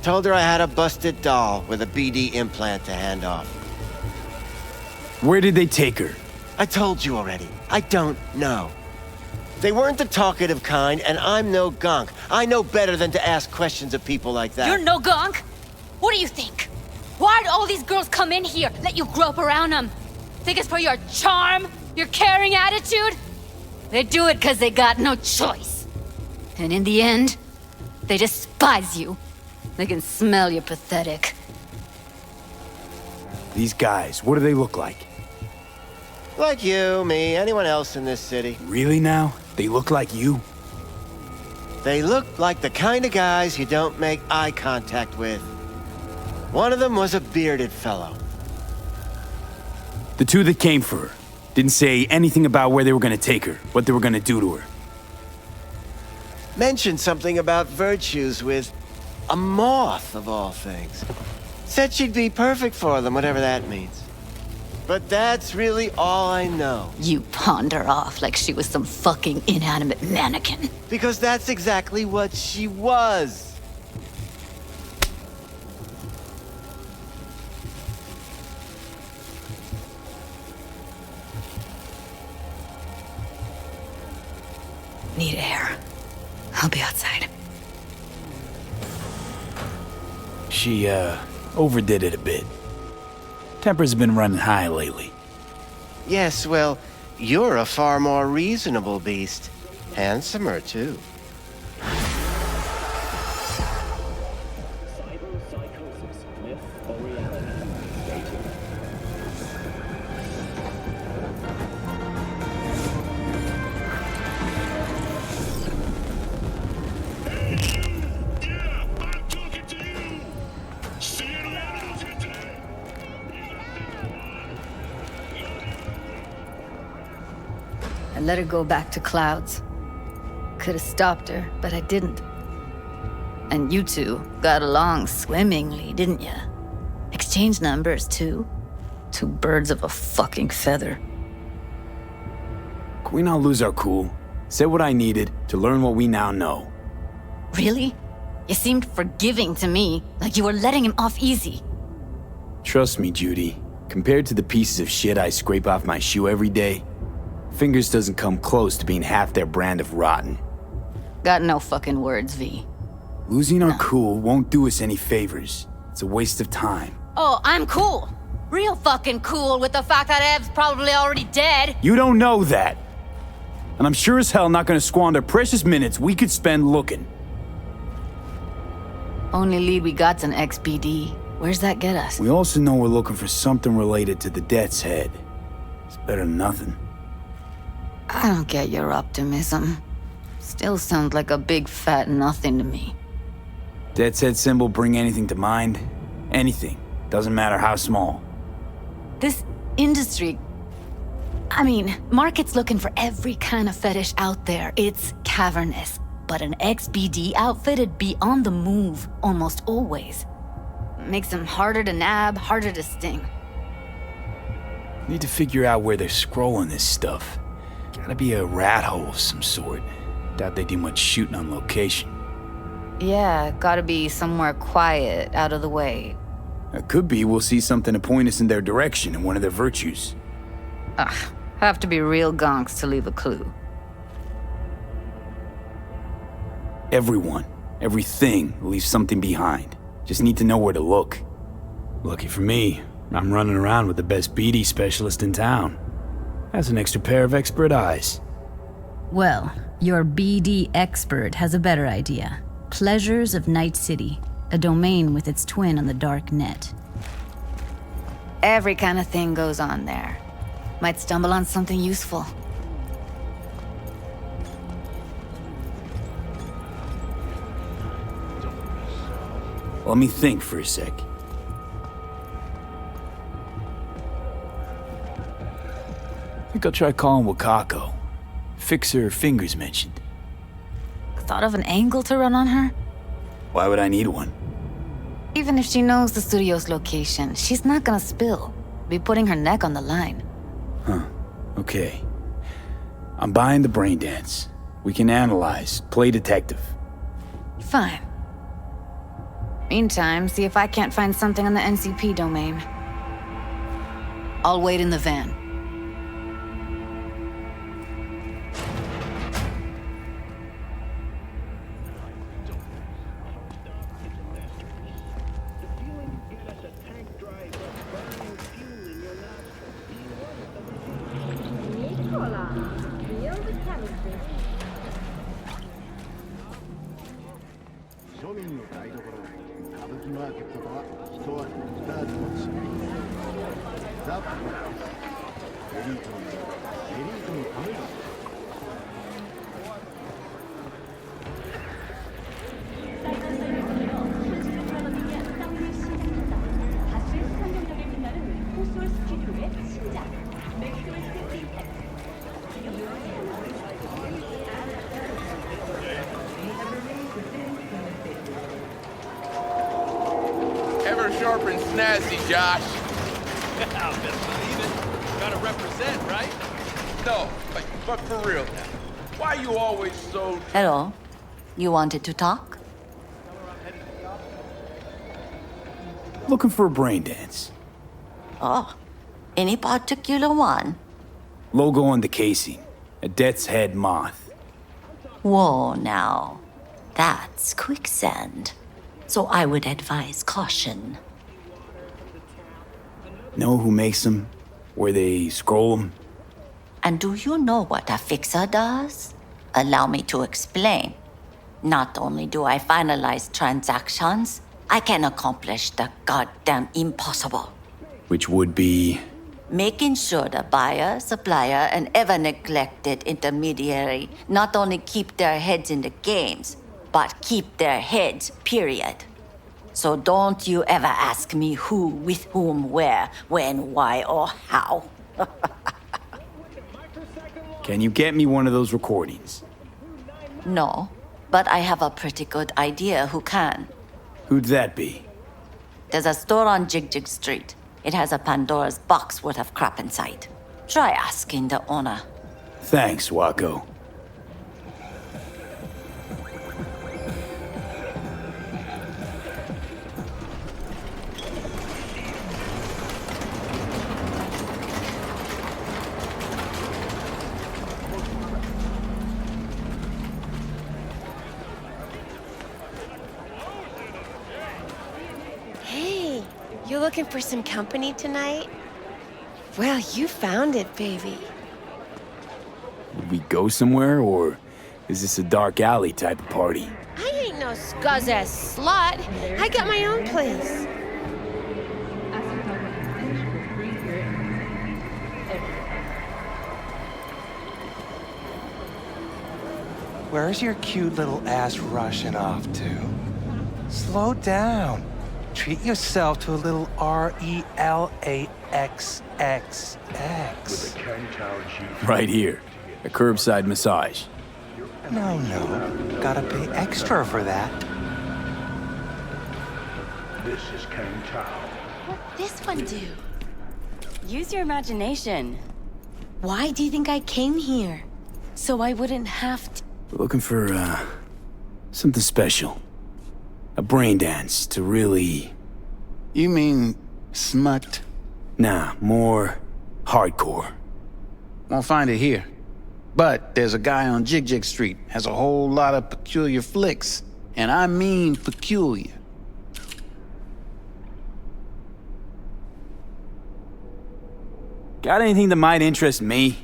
Told her I had a busted doll with a BD implant to hand off. Where did they take her? I told you already. I don't know. They weren't the talkative kind, and I'm no gonk. I know better than to ask questions of people like that. You're no gonk? What do you think? Why'd all these girls come in here, let you grope around them? Think it's for your charm? Your caring attitude? They do it because they got no choice. And in the end, they despise you. They can smell you're pathetic. These guys, what do they look like? Like you, me, anyone else in this city. Really now? They look like you? They look like the kind of guys you don't make eye contact with. One of them was a bearded fellow. The 2 that came for her didn't say anything about where they were gonna take her, what they were gonna do to her. Mentioned something about virtues with a moth, of all things. Said she'd be perfect for them, whatever that means. But that's really all I know. You pawned her off like she was some fucking inanimate mannequin. Because that's exactly what she was. Need air. I'll be outside. She, overdid it a bit. Temper's been running high lately. Yes, well, you're a far more reasonable beast. Handsomer, too. I let her go back to Clouds. Could have stopped her, but I didn't. And you 2 got along swimmingly, didn't ya? Exchanged numbers, too. 2 birds of a fucking feather. Can we not lose our cool? Said what I needed to learn what we now know. Really? You seemed forgiving to me, like you were letting him off easy. Trust me, Judy. Compared to the pieces of shit I scrape off my shoe every day, Fingers doesn't come close to being half their brand of rotten. Got no fucking words, V. Losing our cool won't do us any favors. It's a waste of time. Oh, I'm cool. Real fucking cool with the fact that Ev's probably already dead. You don't know that. And I'm sure as hell not gonna squander precious minutes we could spend looking. Only lead we got's an XBD. Where's that get us? We also know we're looking for something related to the Death's Head. It's better than nothing. I don't get your optimism. Still sounds like a big fat nothing to me. Death's Head symbol bring anything to mind? Anything. Doesn't matter how small. This industry... I mean, market's looking for every kind of fetish out there. It's cavernous. But an XBD outfit'd be on the move, almost always. Makes them harder to nab, harder to sting. Need to figure out where they're scrolling this stuff. Gotta be a rat hole of some sort. Doubt they do much shooting on location. Yeah, gotta be somewhere quiet, out of the way. It could be we'll see something to point us in their direction in one of their virtues. Ugh, have to be real gonks to leave a clue. Everyone, everything leaves something behind. Just need to know where to look. Lucky for me, I'm running around with the best BD specialist in town. Has an extra pair of expert eyes. Well, your BD expert has a better idea. Pleasures of Night City, a domain with its twin on the dark net. Every kind of thing goes on there. Might stumble on something useful. Let me think for a sec. Think I'll try calling Wakako. Fix her fingers mentioned. Thought of an angle to run on her? Why would I need one? Even if she knows the studio's location, she's not gonna spill. Be putting her neck on the line. Huh. Okay. I'm buying the brain dance. We can analyze, play detective. Fine. Meantime, see if I can't find something on the NCP domain. I'll wait in the van. Sharp and snazzy, Josh. I'll best believe it. Gotta represent, right? No, but for real now. Why are you always so... Hello. You wanted to talk? Looking for a brain dance. Oh, any particular one? Logo on the casing. A Death's Head moth. Whoa, now. That's quicksand. So I would advise caution. Know who makes them? Where they scroll them? And do you know what a fixer does? Allow me to explain. Not only do I finalize transactions, I can accomplish the goddamn impossible. Which would be? Making sure the buyer, supplier, and ever-neglected intermediary not only keep their heads in the games, but keep their heads, period. So don't you ever ask me who, with whom, where, when, why, or how. Can you get me one of those recordings? No, but I have a pretty good idea who can. Who'd that be? There's a store on Jig Street. It has a Pandora's box worth of crap inside. Try asking the owner. Thanks, Wako. Hey, you looking for some company tonight? Well, you found it, baby. Did we go somewhere, or is this a dark alley type of party? I ain't ain't no scuzz-ass slut. I got my own place. Where's your cute little ass rushing off to? Slow down. Treat yourself to a little RELAXXX. Right here. A curbside massage. No. Gotta pay extra for that. This is Kang Tao. What'd this one do? Use your imagination. Why do you think I came here? So I wouldn't have to. Looking for, something special. A brain dance to really... You mean smut? Nah, more hardcore. Won't find it here. But there's a guy on Jig Street, has a whole lot of peculiar flicks. And I mean peculiar. Got anything that might interest me?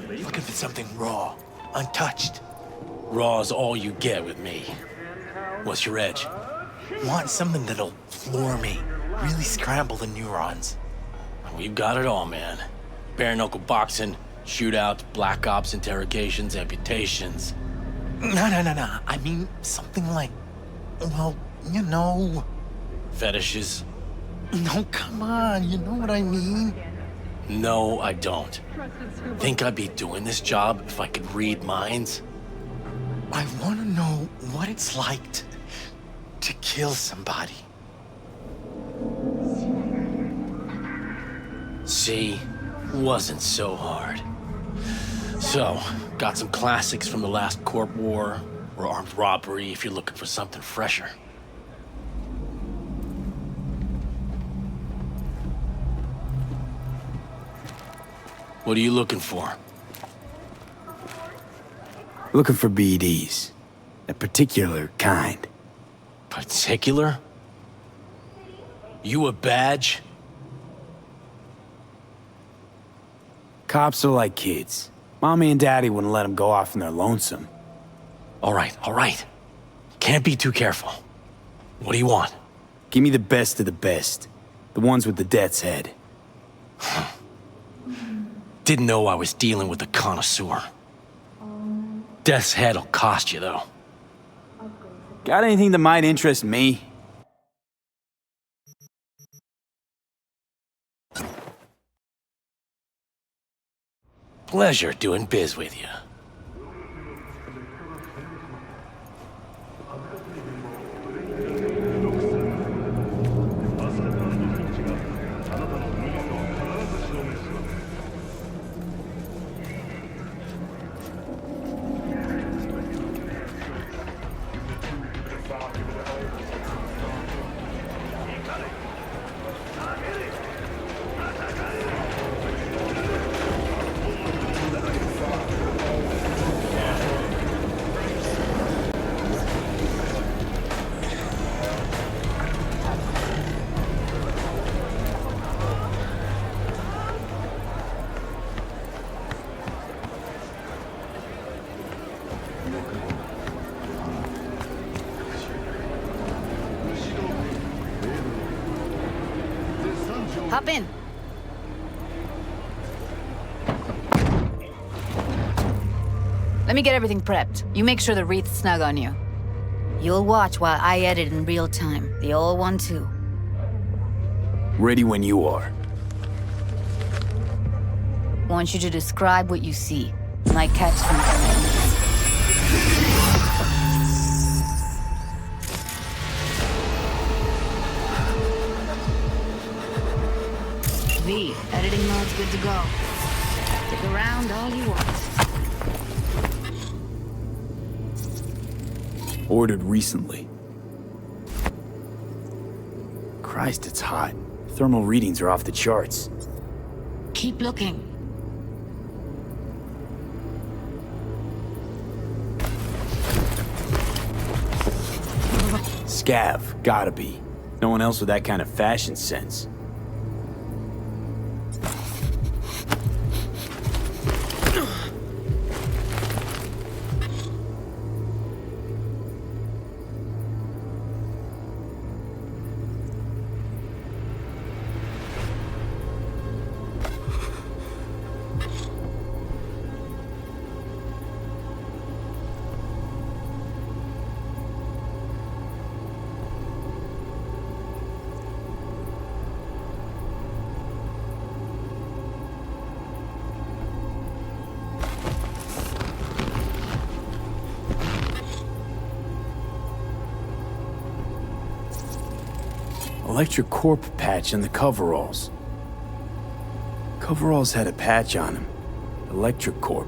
Looking for something raw, untouched. Raw's all you get with me. What's your edge? Want something that'll floor me, really scramble the neurons. We've got it all, man. Bare knuckle boxing, shootouts, black ops, interrogations, amputations. No. I mean something like, well, you know. Fetishes. No, come on, you know what I mean? No, I don't. Think I'd be doing this job if I could read minds? I want to know what it's like to kill somebody. See, wasn't so hard. So, got some classics from the last Corp War, or armed robbery if you're looking for something fresher. What are you looking for? Looking for BDs. A particular kind. Particular? You a badge? Cops are like kids. Mommy and Daddy wouldn't let them go off in their lonesome. All right. Can't be too careful. What do you want? Give me the best of the best. The ones with the death's head. Didn't know I was dealing with a connoisseur. Death's head'll cost you, though. Got anything that might interest me? Pleasure doing biz with you. Hop in. Let me get everything prepped. You make sure the wreath's snug on you. You'll watch while I edit in real time. The old one, too. Ready when you are. Want you to describe what you see. Might catch some things. it's good to go. Stick around all you want. Ordered recently. Christ, it's hot. Thermal readings are off the charts. Keep looking. Scav, gotta be. No one else with that kind of fashion sense. Electric Corp patch on the coveralls. Coveralls had a patch on them. Electric Corp.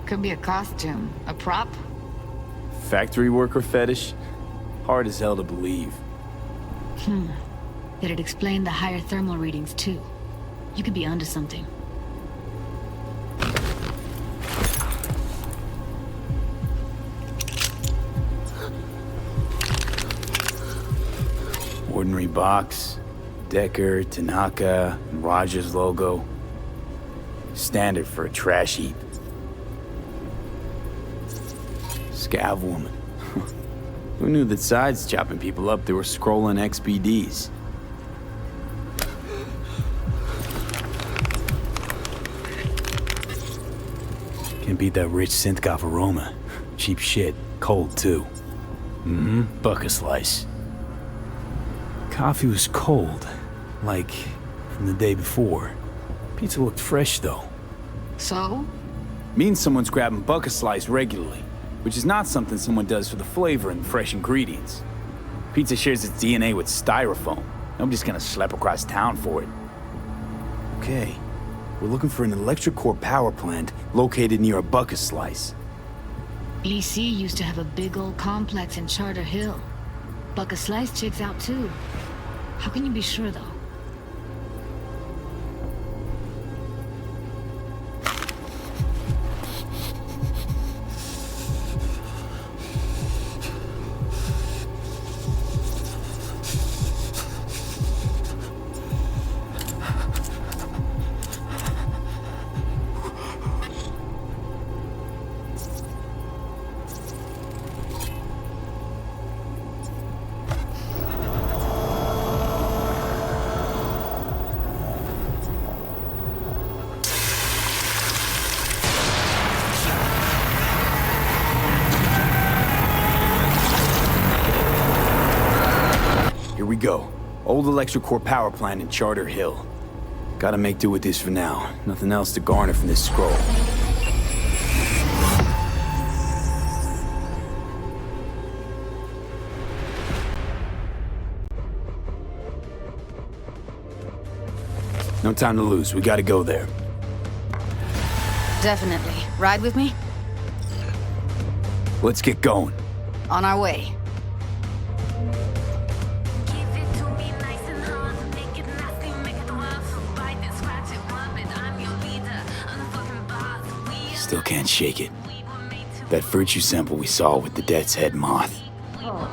Could be a costume. A prop? Factory worker fetish? Hard as hell to believe. It'd explain the higher thermal readings, too. You could be onto something. Ordinary box, Decker, Tanaka, and Rogers logo. Standard for a trash heap. Scav woman. Who knew that sides chopping people up, they were scrolling XBDs? Can't beat that rich synth-goth aroma. Cheap shit, cold too. Bucket slice. Coffee was cold, like from the day before. Pizza looked fresh, though. So? Means someone's grabbing bucket slice regularly, which is not something someone does for the flavor and fresh ingredients. Pizza shares its DNA with styrofoam. Nobody's gonna schlep across town for it. Okay, we're looking for an electric core power plant located near a bucket slice. EC used to have a big old complex in Charter Hill. Bucket Slice checks out too. How can you be sure, though? We go. Old electric core power plant in Charter Hill. Gotta make do with this for now. Nothing else to garner from this scroll. No time to lose. We gotta go there. Definitely. Ride with me? Let's get going. On our way. Still can't shake it. That virtue sample we saw with the Death's Head moth.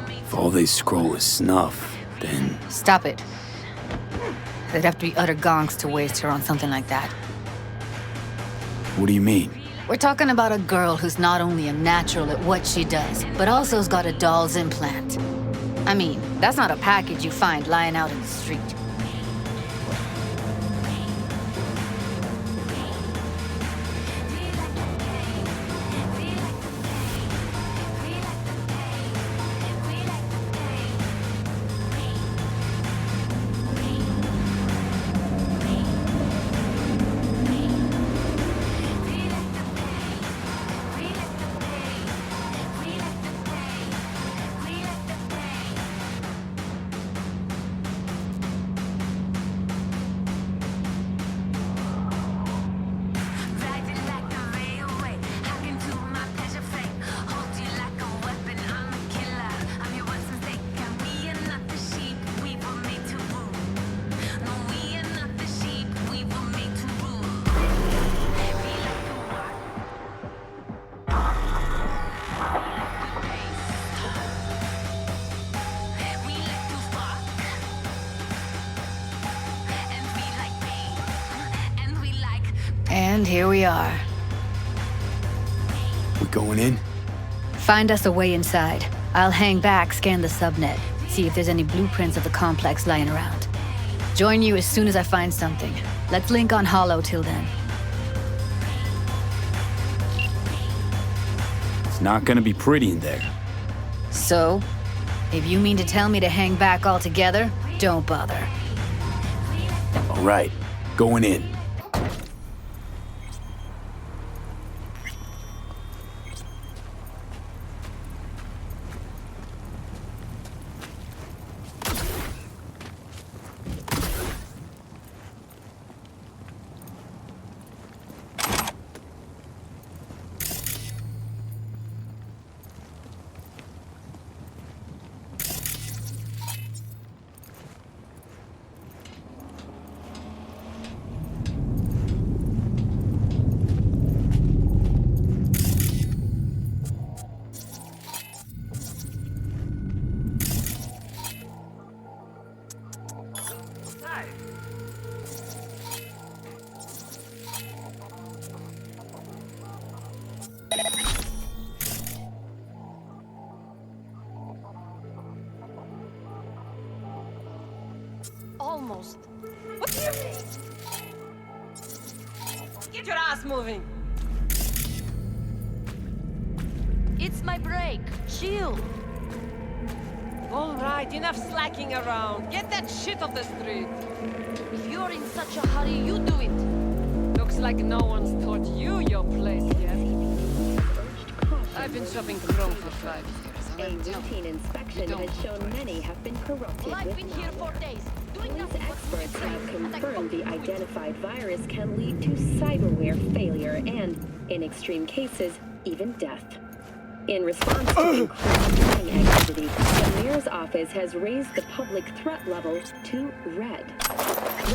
If all they scroll is snuff, then... Stop it. They'd have to be utter gonks to waste her on something like that. What do you mean? We're talking about a girl who's not only a natural at what she does, but also's got a doll's implant. I mean, that's not a package you find lying out in the street. And here we are. We going in? Find us a way inside. I'll hang back, scan the subnet, see if there's any blueprints of the complex lying around. Join you as soon as I find something. Let's link on Hollow till then. It's not gonna be pretty in there. So? If you mean to tell me to hang back altogether, don't bother. All right, going in. Almost. What do you mean? Get your ass moving. It's my break. Chill. All right, enough slacking around. Get that shit off the street. If you're in such a hurry, you do it. Looks like no one's taught you your place yet. I've been shopping Chrome for 5 years. A routine inspection has shown many have been corrupted I've with been here for days. Police experts have confirmed the identified virus can lead to cyberware failure and, in extreme cases, even death. In response to increased mining activity, the mayor's office has raised the public threat level to red.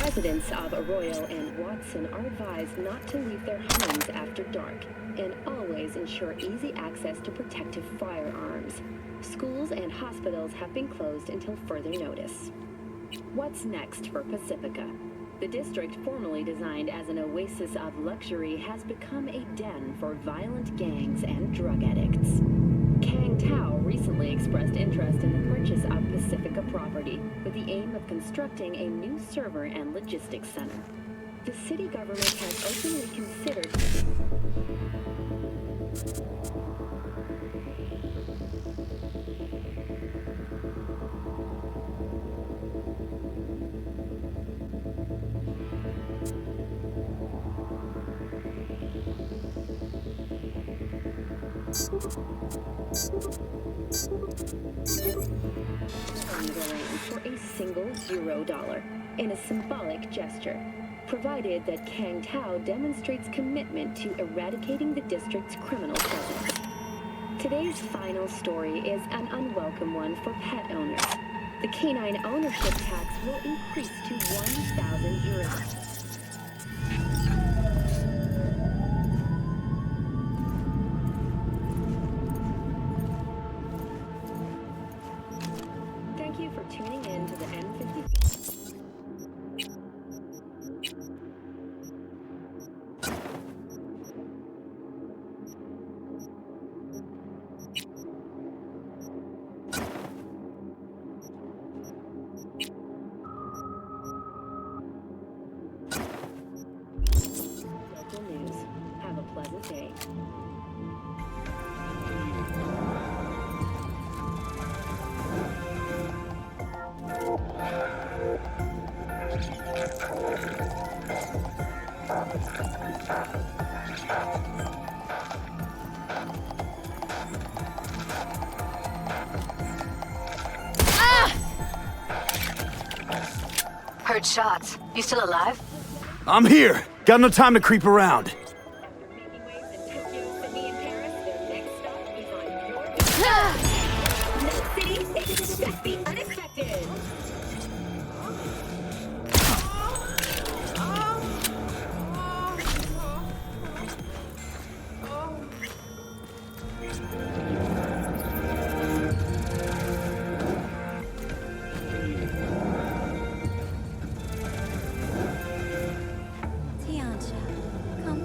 Residents of Arroyo and Watson are advised not to leave their homes after dark and always ensure easy access to protective firearms. Schools and hospitals have been closed until further notice. What's next for Pacifica? The district, formerly designed as an oasis of luxury, has become a den for violent gangs and drug addicts. Kang Tao recently expressed interest in the purchase of Pacifica property with the aim of constructing a new server and logistics center. The city government has openly considered for a single $0 in a symbolic gesture, provided that Kang Tao demonstrates commitment to eradicating the district's criminal presence. Today's final story is an unwelcome one for pet owners. The canine ownership tax will increase to 1,000 euros. Thank you for tuning in to the M50. Local news. Have a pleasant day. Heard shots. You still alive? I'm here. Got no time to creep around. Tiancha, come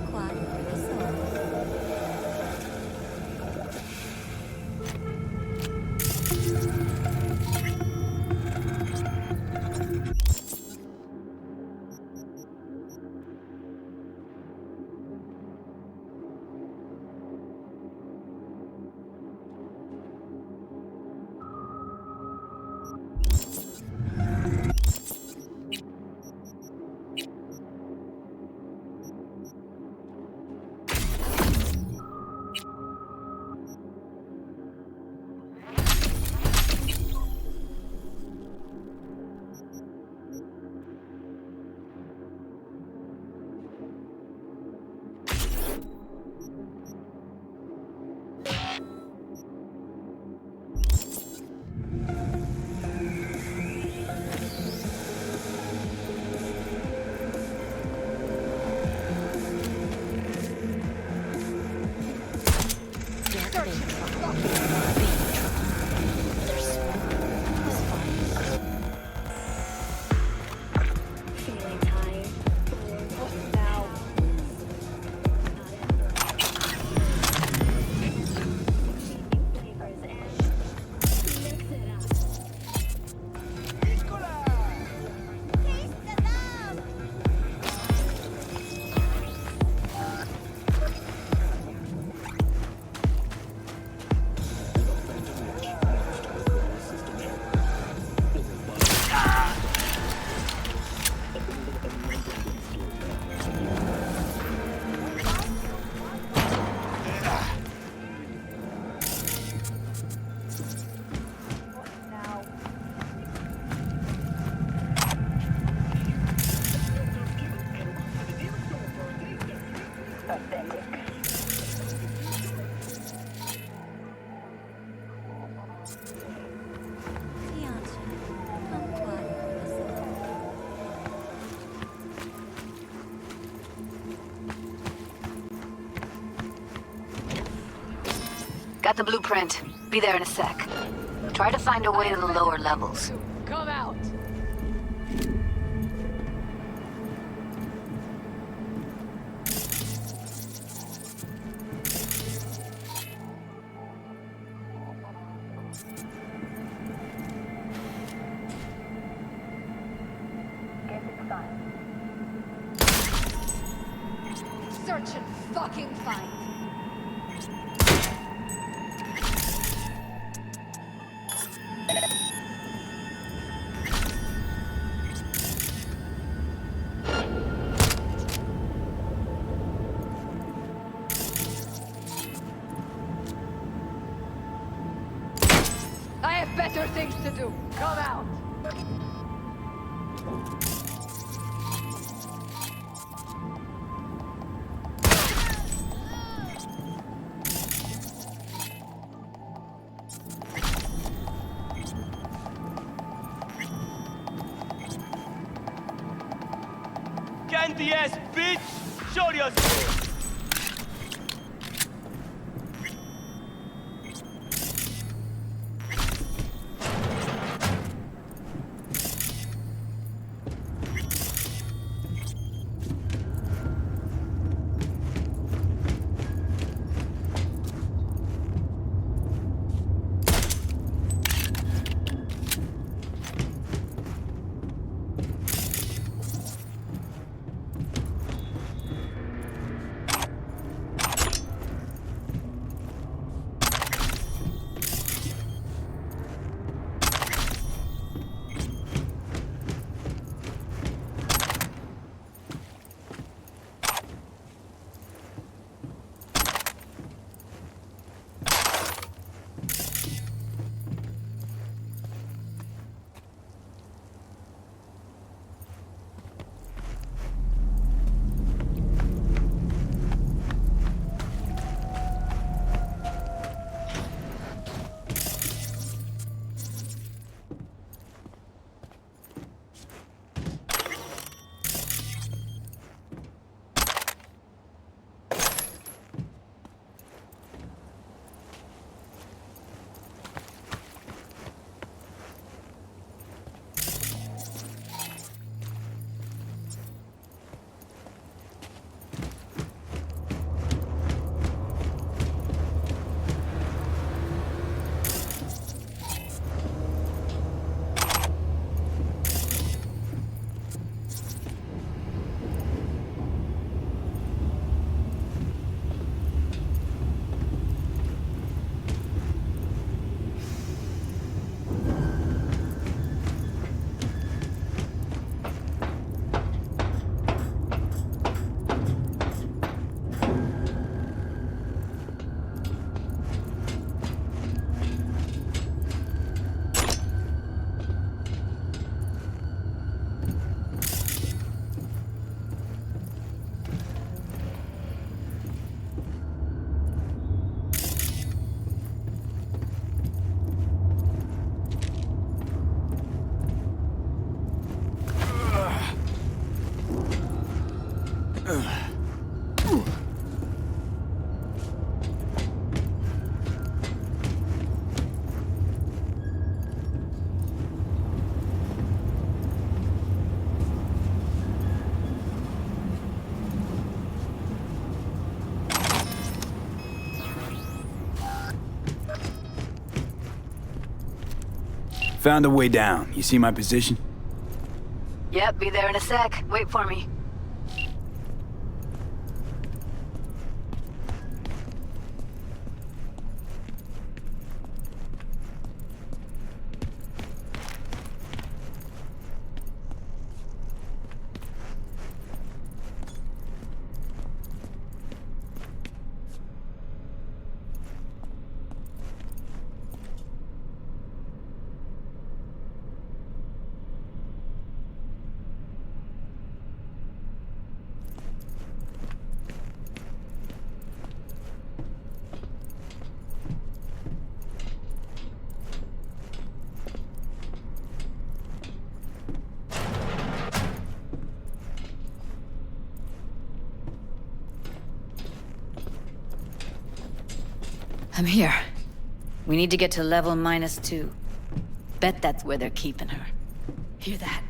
Got the blueprint. Be there in a sec. Try to find a way to the lower levels. Come out! Search and fucking find. I have better things to do. Come out! Candy ass bitch! Show yourself! Found a way down. You see my position? Yep, be there in a sec. Wait for me. I'm here. We need to get to level -2. Bet that's where they're keeping her. Hear that?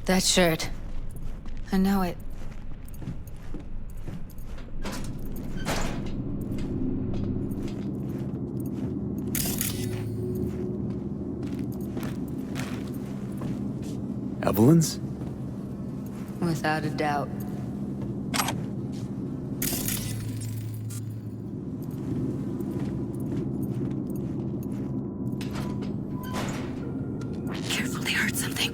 That shirt. I know it. Evelyn's? Without a doubt. Careful, they heard something.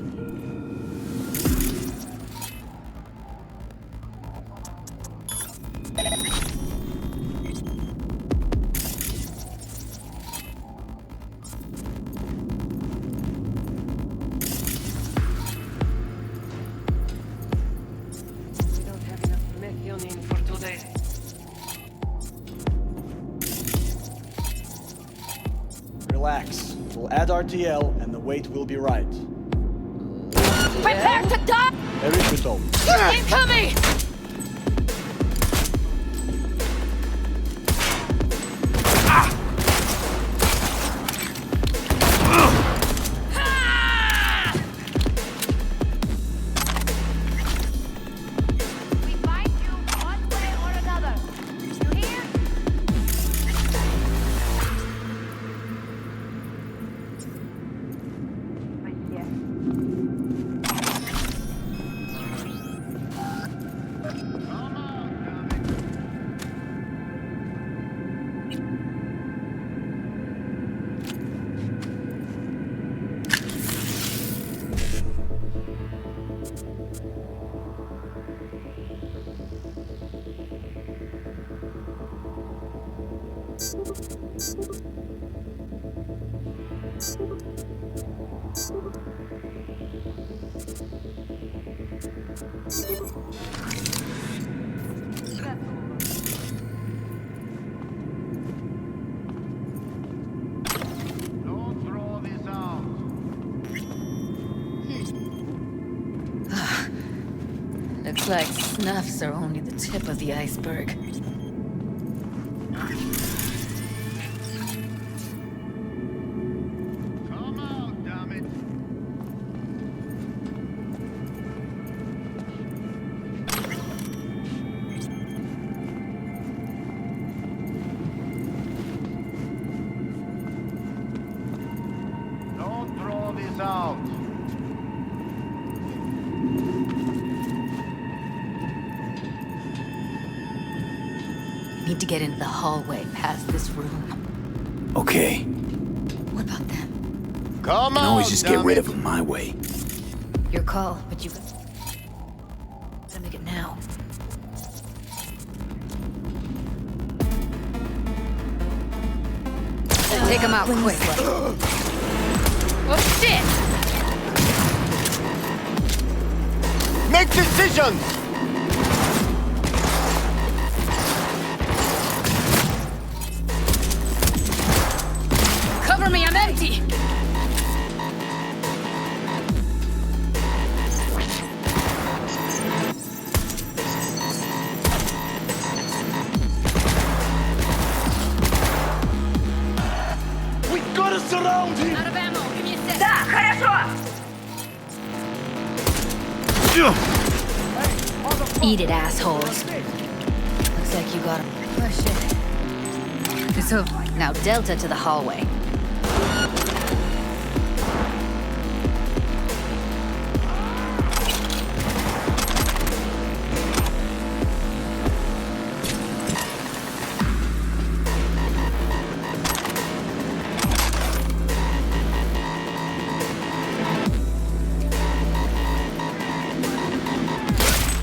Relax. We'll add RTL and the weight will be right. Prepare to die! Erikuto. Incoming! Looks like snuffs are only the tip of the iceberg. Don't throw this out. Need to get into the hallway past this room. Okay. What about them? Come I can always on, just get rid of them my way. Your call, but you gotta make it now. Take them out quick. Oh shit! Make decisions! Cover me, I'm empty! We gotta surround him! Out of ammo, give me a sec. Да, хорошо! Eat it, assholes. Looks like you got him. Oh, shit. So, now Delta to the hallway.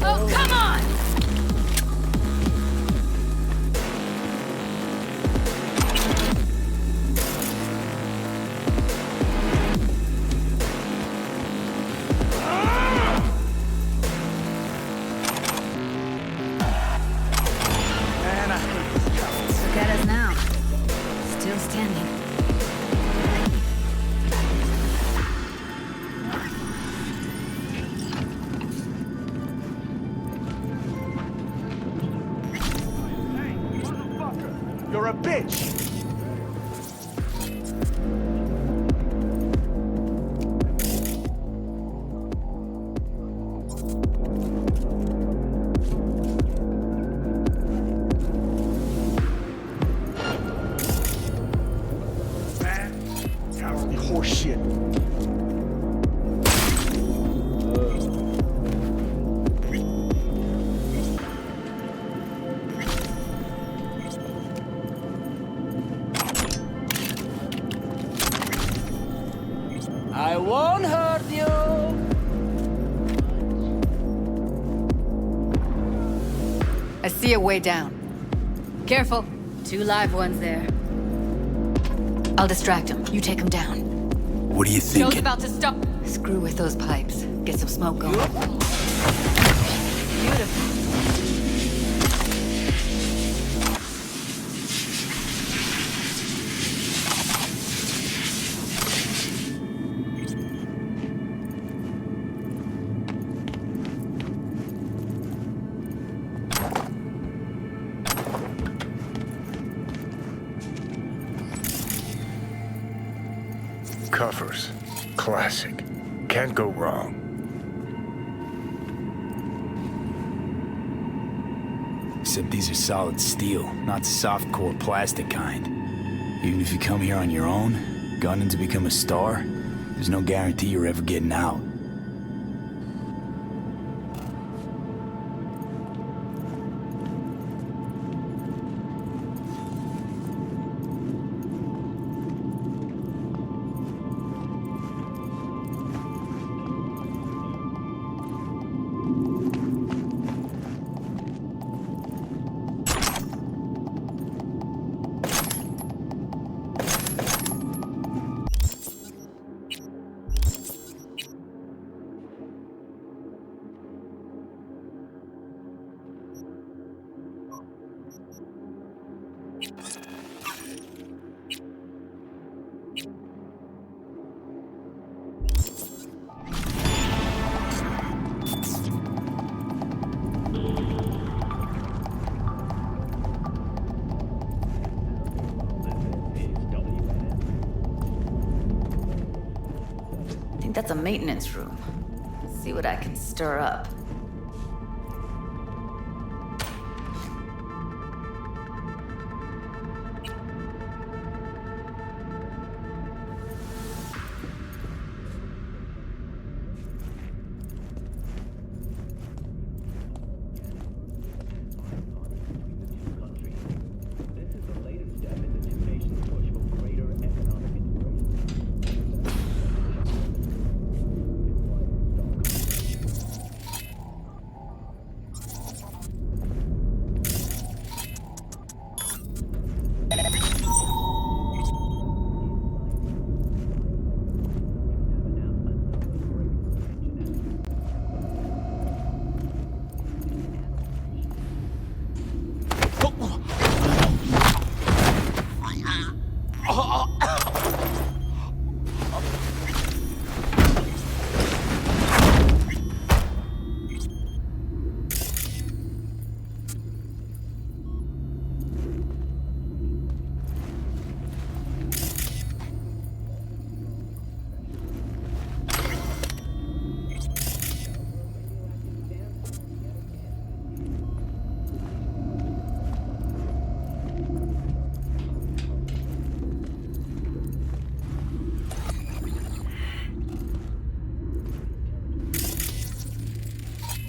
Oh, come on! Cowardly horse shit. I won't hurt you. I see a way down. Careful. 2 live ones there. I'll distract him. You take him down. What are you thinking? Joe's about to stop. Screw with those pipes. Get some smoke going. Beautiful. Covers. Classic. Can't go wrong. Except these are solid steel, not the soft-core plastic kind. Even if you come here on your own, gunning to become a star, there's no guarantee you're ever getting out. I think that's a maintenance room. See what I can stir up.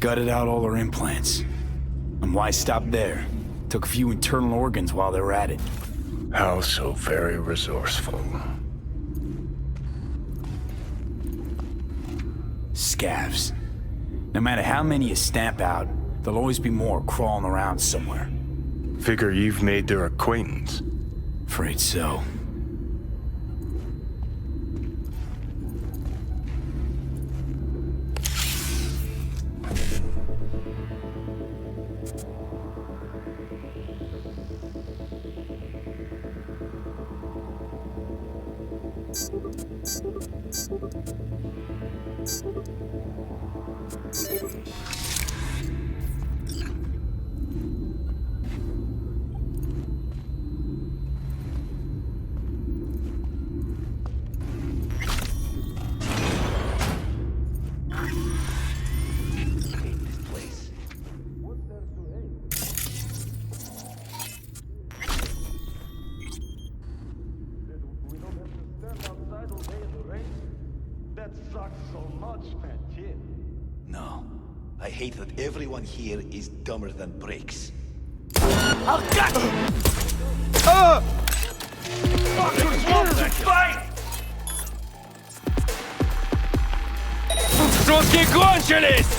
Gutted out all her implants. And why stop there? Took a few internal organs while they were at it. How so very resourceful. Scavs. No matter how many you stamp out, there'll always be more crawling around somewhere. Figure you've made their acquaintance. Afraid so. That sucks so much, fat kid. No. I hate that everyone here is dumber than bricks. I'll gut you! Fuckers want to fight! Жесткие кончились!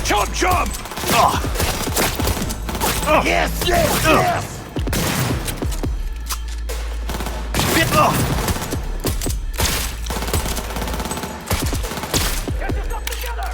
Chomp chomp! Yes, yes, yes! Get yourself together!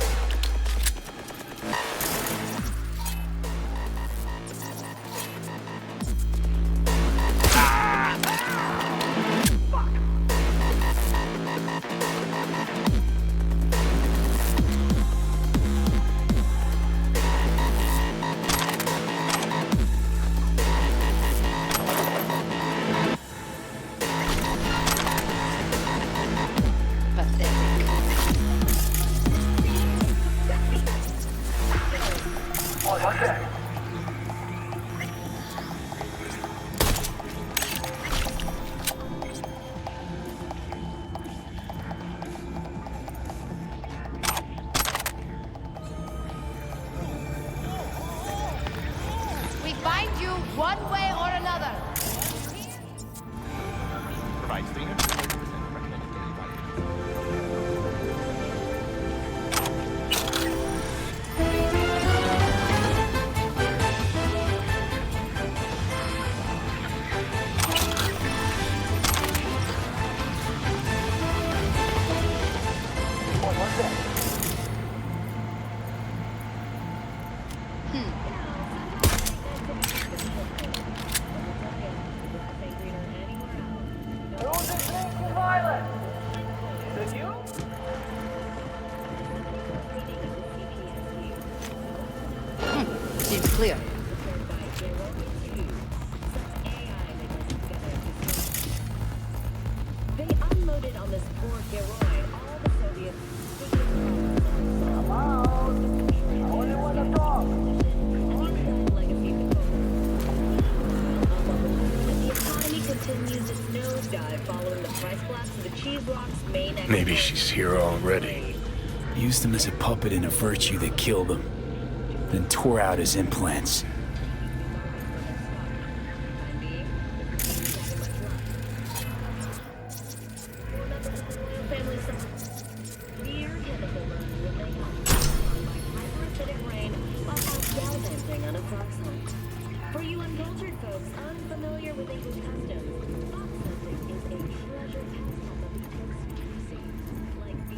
We find you one way or another. Provides 330% recommended daily value. Who's against violence? Is it you? Seems clear. They unloaded on this poor Geroid all the Soviets. Only one to talk. The economy continues its nosedive following the price collapse of the Cheese Rock's main Maybe she's here already. Used him as a puppet in a virtue that killed him. Then tore out his implants. For you uncultured folks unfamiliar with English customs, fox hunting is a treasure pastime of the aristocracy. Like the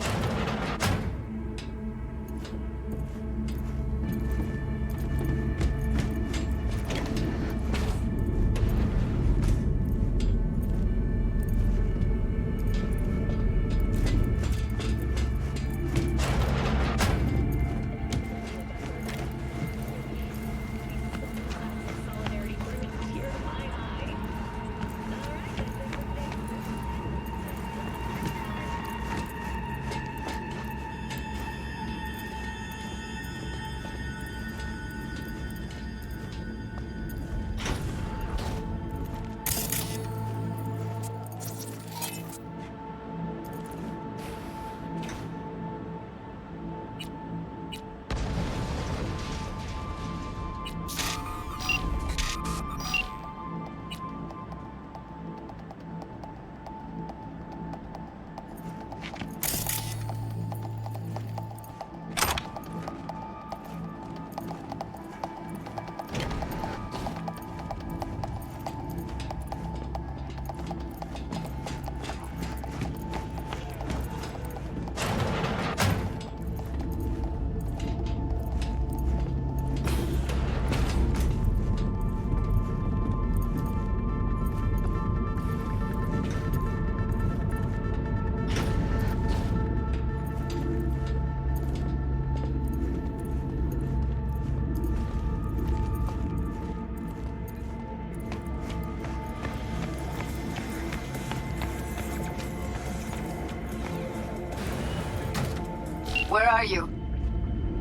Where are you?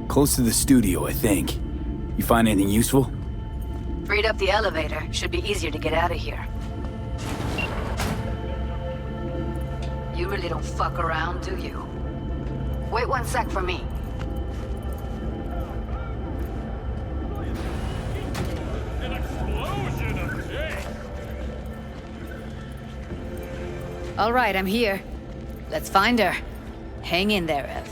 Close to the studio, I think. You find anything useful? Freed up the elevator. Should be easier to get out of here. You really don't fuck around, do you? Wait 1 sec for me. An explosion of shit! All right, I'm here. Let's find her. Hang in there, Ev.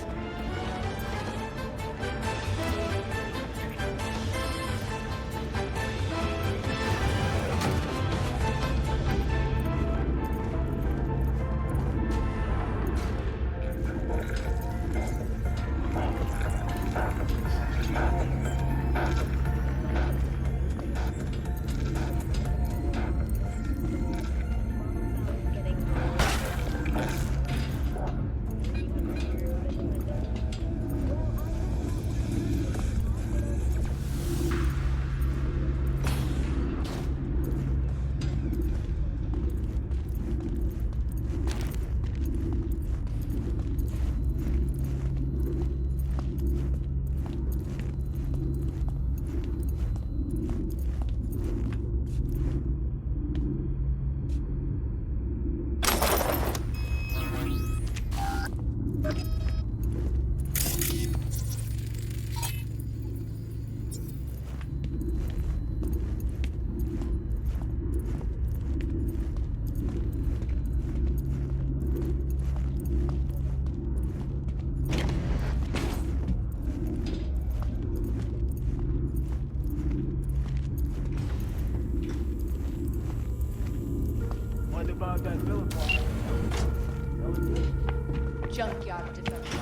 Junkyard development.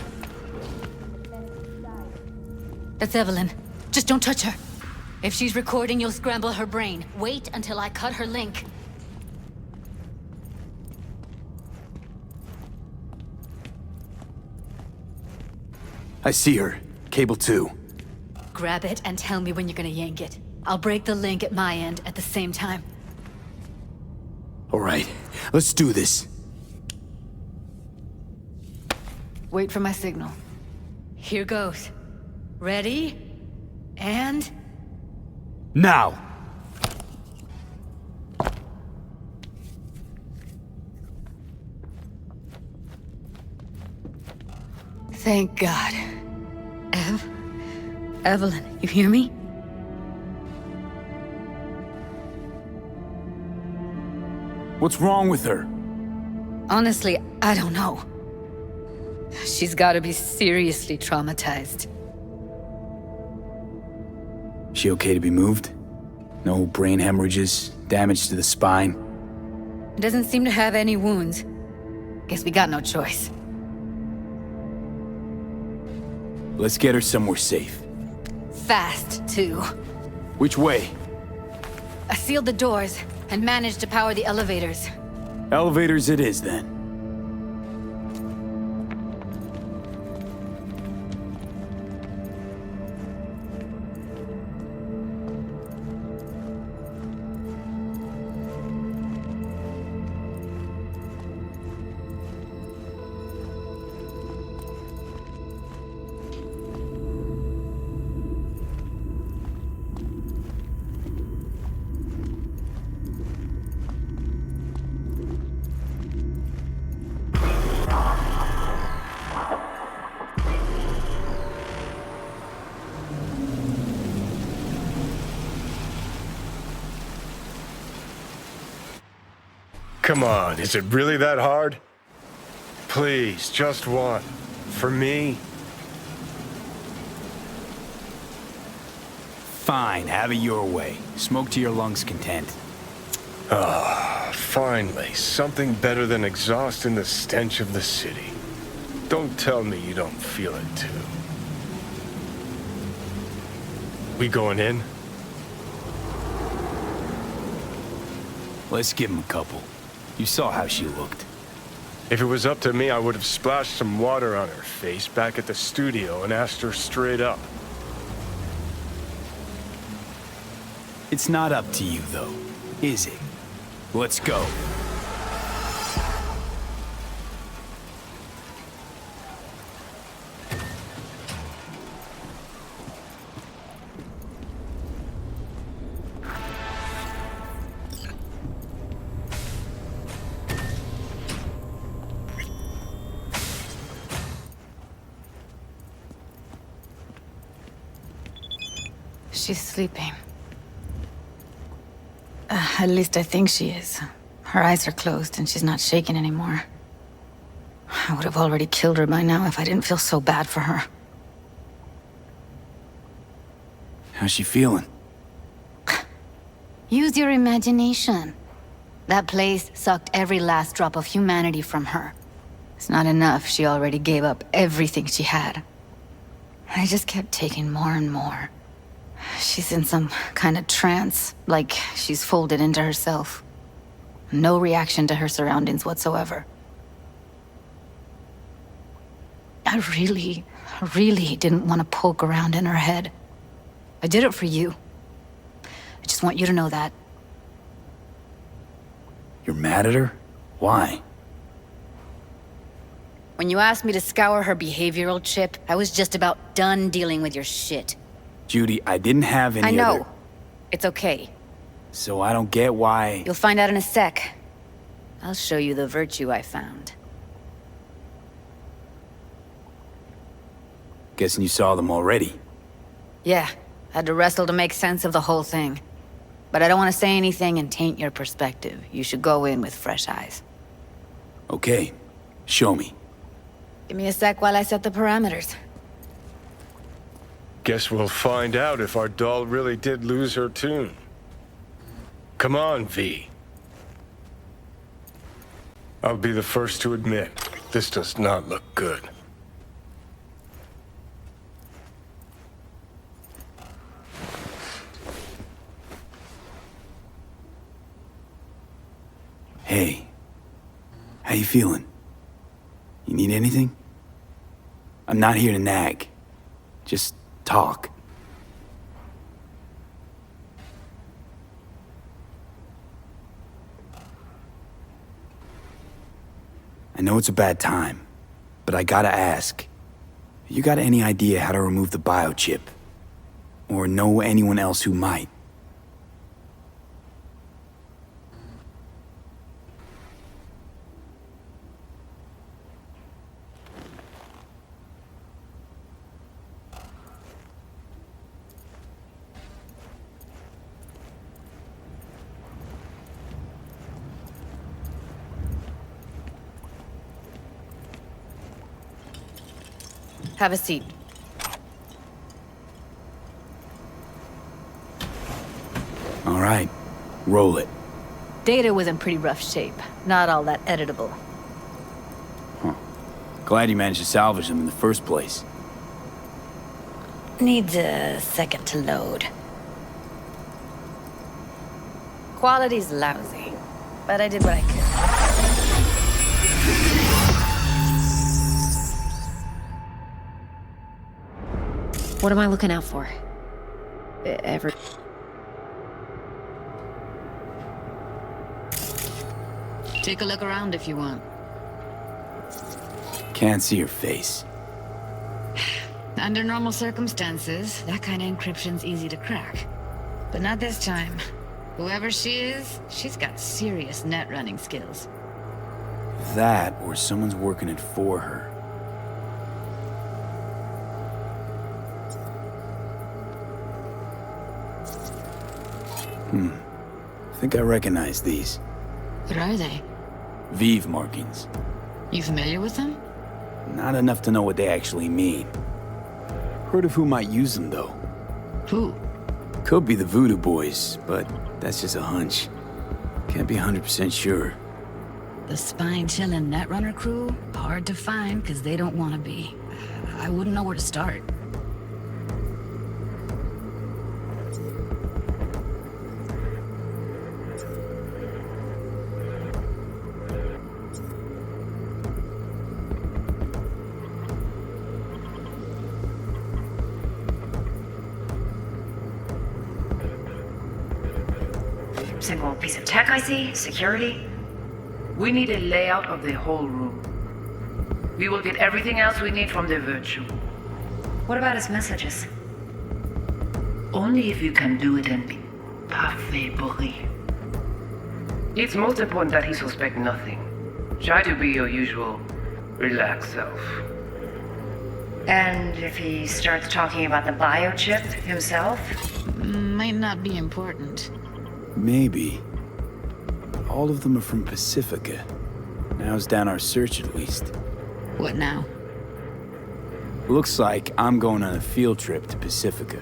That's Evelyn. Just don't touch her. If she's recording, you'll scramble her brain. Wait until I cut her link. I see her. Cable 2. Grab it and tell me when you're gonna yank it. I'll break the link at my end at the same time. All right, let's do this. Wait for my signal. Here goes. Ready? And... Now! Thank God. Evelyn, you hear me? What's wrong with her? Honestly, I don't know. She's gotta be seriously traumatized. She okay to be moved? No brain hemorrhages, damage to the spine? Doesn't seem to have any wounds. Guess we got no choice. Let's get her somewhere safe. Fast, too. Which way? I sealed the doors and managed to power the elevators. Elevators it is, then. Come on, is it really that hard? Please, just one. For me? Fine, have it your way. Smoke to your lungs' content. Ah, finally, something better than exhaust in the stench of the city. Don't tell me you don't feel it too. We going in? Let's give him a couple. You saw how she looked. If it was up to me, I would have splashed some water on her face back at the studio and asked her straight up. It's not up to you, though, is it? Let's go. she's sleeping. At least I think she is. Her eyes are closed and she's not shaking anymore. I would have already killed her by now if I didn't feel so bad for her. How's she feeling? Use your imagination. That place sucked every last drop of humanity from her. It's not enough, she already gave up everything she had. I just kept taking more and more. She's in some kind of trance, like she's folded into herself. No reaction to her surroundings whatsoever. I really didn't want to poke around in her head. I did it for you. I just want you to know that. You're mad at her? Why? When you asked me to scour her behavioral chip, I was just about done dealing with your shit. Judy, I didn't have any I know. other... It's okay. So I don't get why... You'll find out in a sec. I'll show you the virtue I found. Guessing you saw them already. Yeah, had to wrestle to make sense of the whole thing. But I don't want to say anything and taint your perspective. You should go in with fresh eyes. Okay, show me. Give me a sec while I set the parameters. Guess we'll find out if our doll really did lose her tune. Come on, V. I'll be the first to admit, this does not look good. Hey, how you feeling? You need anything? I'm not here to nag. Just talk. I know it's a bad time, but I gotta ask. You got any idea how to remove the biochip? Or know anyone else who might? Have a seat. All right, roll it. Data was in pretty rough shape. Not all that editable. Huh. Glad you managed to salvage them in the first place. Needs a second to load. Quality's lousy, but I did what I could. What am I looking out for? Take a look around if you want. Can't see your face. Under normal circumstances, that kind of encryption's easy to crack. But not this time. Whoever she is, she's got serious net running skills. That, or someone's working it for her. I think I recognize these. What are they? Vive markings. You familiar with them? Not enough to know what they actually mean. Heard of who might use them, though. Who? Could be the Voodoo Boys, but that's just a hunch. Can't be 100% sure. The spine-chilling Netrunner crew? Hard to find, because they don't want to be. I wouldn't know where to start. Single piece of tech I see? Security? We need a layout of the whole room. We will get everything else we need from the virtue. What about his messages? Only if you can do it in parfait bruit. It's most important that he suspect nothing. Try to be your usual, relaxed self. And if he starts talking about the biochip himself? Might not be important. Maybe. All of them are from Pacifica. Narrows down our search at least. What now? Looks like I'm going on a field trip to Pacifica.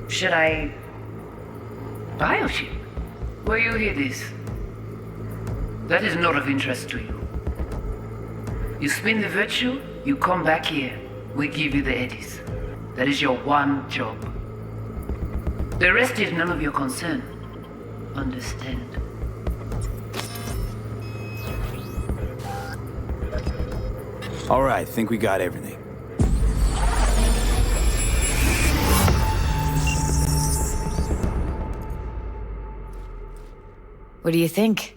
Should I... Biochip? Where you hear this? That is not of interest to you. You spin the virtue, you come back here. We give you the eddies. That is your one job. The rest is none of your concern. Understand? All right, think we got everything. What do you think?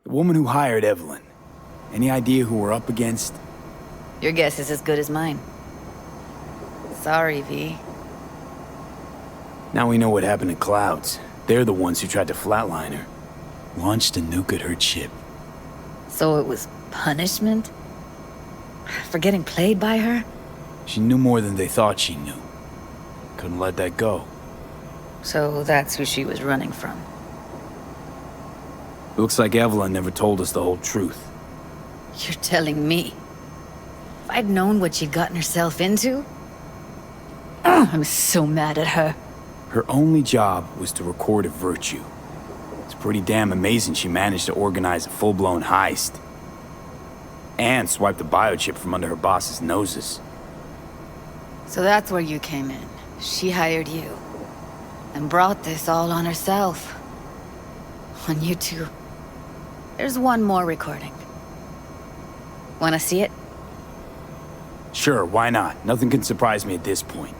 The woman who hired Evelyn. Any idea who we're up against? Your guess is as good as mine. Sorry, V. Now we know what happened to Clouds. They're the ones who tried to flatline her. Launched a nuke at her ship. So it was punishment? For getting played by her? She knew more than they thought she knew. Couldn't let that go. So that's who she was running from. Looks like Evelyn never told us the whole truth. You're telling me? If I'd known what she'd gotten herself into? I'm so mad at her. Her only job was to record a virtue. It's pretty damn amazing she managed to organize a full-blown heist. And swipe the biochip from under her boss's noses. So that's where you came in. She hired you. And brought this all on herself. On you two. There's one more recording. Wanna see it? Sure, why not? Nothing can surprise me at this point.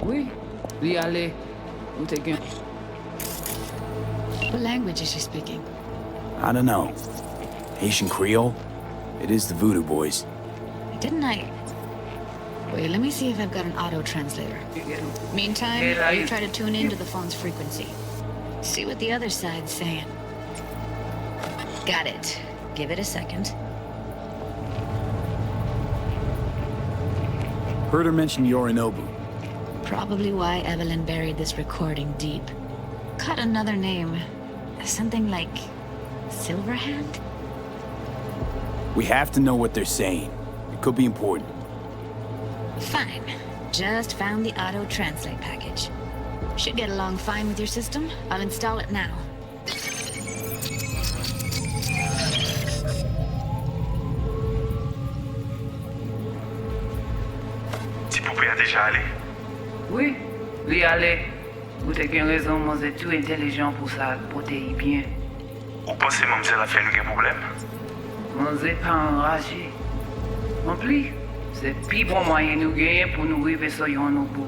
Oui, oui, allez. Où t'es gain? What language is she speaking? I don't know. Haitian Creole? It is the Voodoo Boys. Didn't I? Wait, let me see if I've got an auto-translator. Meantime, you try to tune into the phone's frequency. See what the other side's saying. Got it. Give it a second. Heard her mention Yorinobu. Probably why Evelyn buried this recording deep. Cut another name. Something like... Silverhand? We have to know what they're saying. It could be important. Fine. Just found the auto-translate package. Should get along fine with your system. I'll install it now. Ti poupée a déjà allé? Oui, lui allé. Vous avez raison, moi c'est tout intelligent pour ça, pour te bien. Ou pensez mademoiselle a fait un problème? Moi c'est pas enragé. Non plus, c'est le plus bon moyen nous gagner pour nous arriver sur nos bout.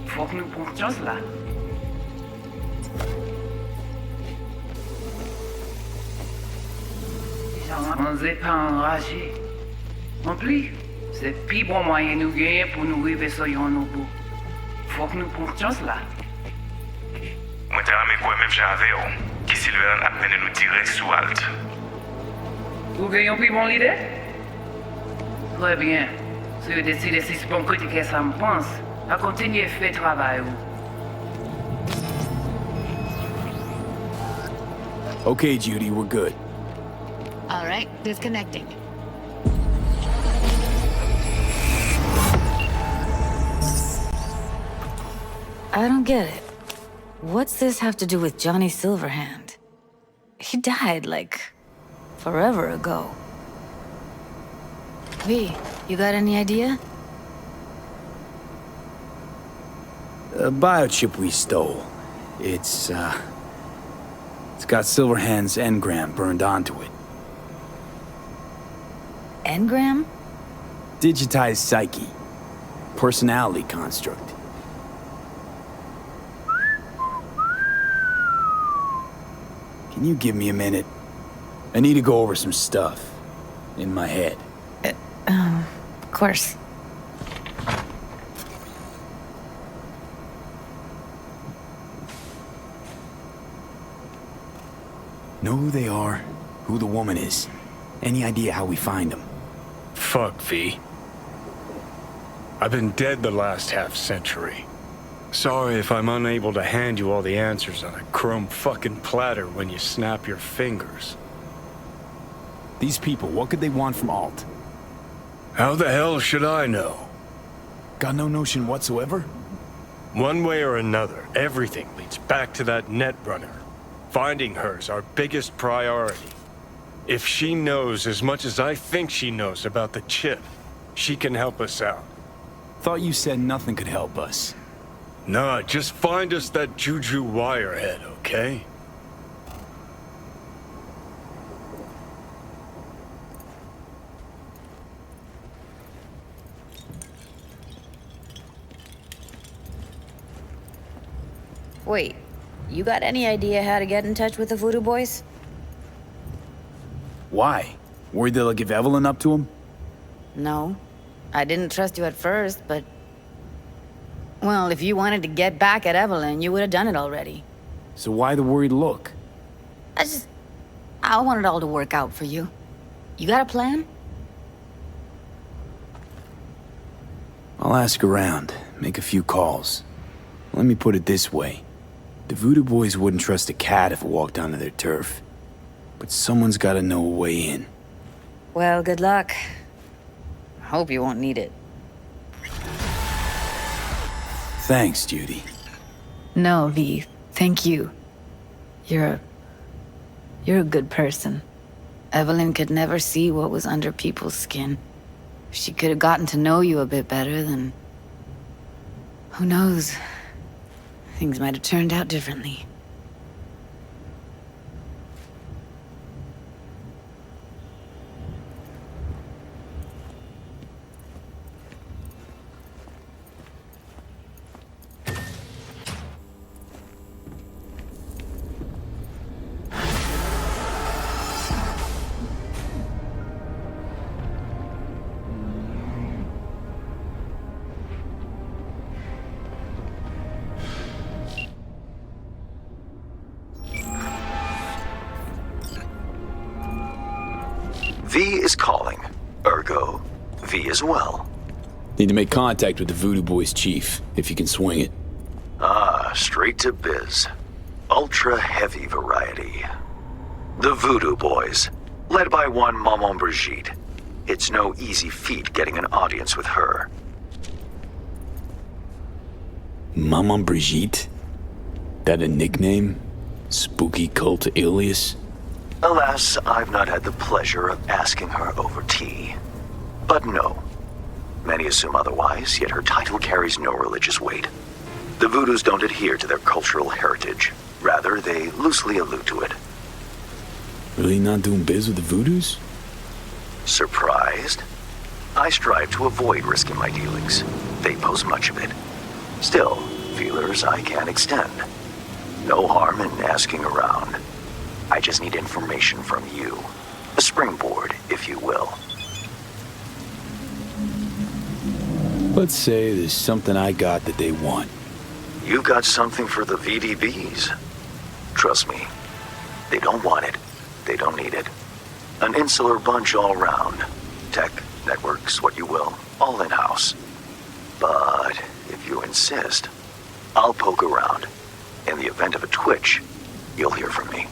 Faut que nous prenions chance là. On n'est pas enragé. Non plus, c'est le plus bon moyen nous gagner pour nous arriver sur nos bout. Faut que nous prenions chance là. Moi t'ai ramé quoi même j'avais, qui Sylvain a peine nous tirer sous halte. Vous gagnez plus bon l'idée? Très bien. Si vous décidez si c'est bon côté que ça me pense, à continuer à faire travail. Okay, Judy, we're good. All right, disconnecting. I don't get it. What's this have to do with Johnny Silverhand? He died, like, forever ago. V, you got any idea? The biochip we stole. It's got Silverhand's engram burned onto it. Engram? Digitized psyche. Personality construct. Can you give me a minute? I need to go over some stuff. In my head. Of course. Know who they are, who the woman is. Any idea how we find them? Fuck, V. I've been dead the last half-century. Sorry if I'm unable to hand you all the answers on a chrome fucking platter when you snap your fingers. These people, what could they want from Alt? How the hell should I know? Got no notion whatsoever? One way or another, everything leads back to that Netrunner. Finding her's our biggest priority. If she knows as much as I think she knows about the chip, she can help us out. Thought you said nothing could help us. Nah, just find us that Juju wirehead, okay? Wait, you got any idea how to get in touch with the Voodoo Boys? Why? Worried they'll give Evelyn up to him? No. I didn't trust you at first, but... Well, if you wanted to get back at Evelyn, you would have done it already. So why the worried look? I want it all to work out for you. You got a plan? I'll ask around, make a few calls. Let me put it this way. The Voodoo Boys wouldn't trust a cat if it walked onto their turf. But someone's gotta know a way in. Well, good luck. Hope you won't need it. Thanks, Judy. No, V. Thank you. You're a good person. Evelyn could never see what was under people's skin. If she could have gotten to know you a bit better, then... Who knows? Things might have turned out differently. V is calling. Ergo, V as well. Need to make contact with the Voodoo Boys chief, if you can swing it. Ah, straight to biz. Ultra heavy variety. The Voodoo Boys, led by one Maman Brigitte. It's no easy feat getting an audience with her. Maman Brigitte? That a nickname? Spooky cult alias? Alas, I've not had the pleasure of asking her over tea. But no. Many assume otherwise, yet her title carries no religious weight. The Voodoos don't adhere to their cultural heritage. Rather, they loosely allude to it. Really not doing biz with the Voodoos? Surprised? I strive to avoid risking my dealings. They pose much of it. Still, feelers I can extend. No harm in asking around. I just need information from you. A springboard, if you will. Let's say there's something I got that they want. You've got something for the VDBs. Trust me, they don't want it. They don't need it. An insular bunch all round. Tech, networks, what you will, all in-house. But if you insist, I'll poke around. In the event of a twitch, you'll hear from me.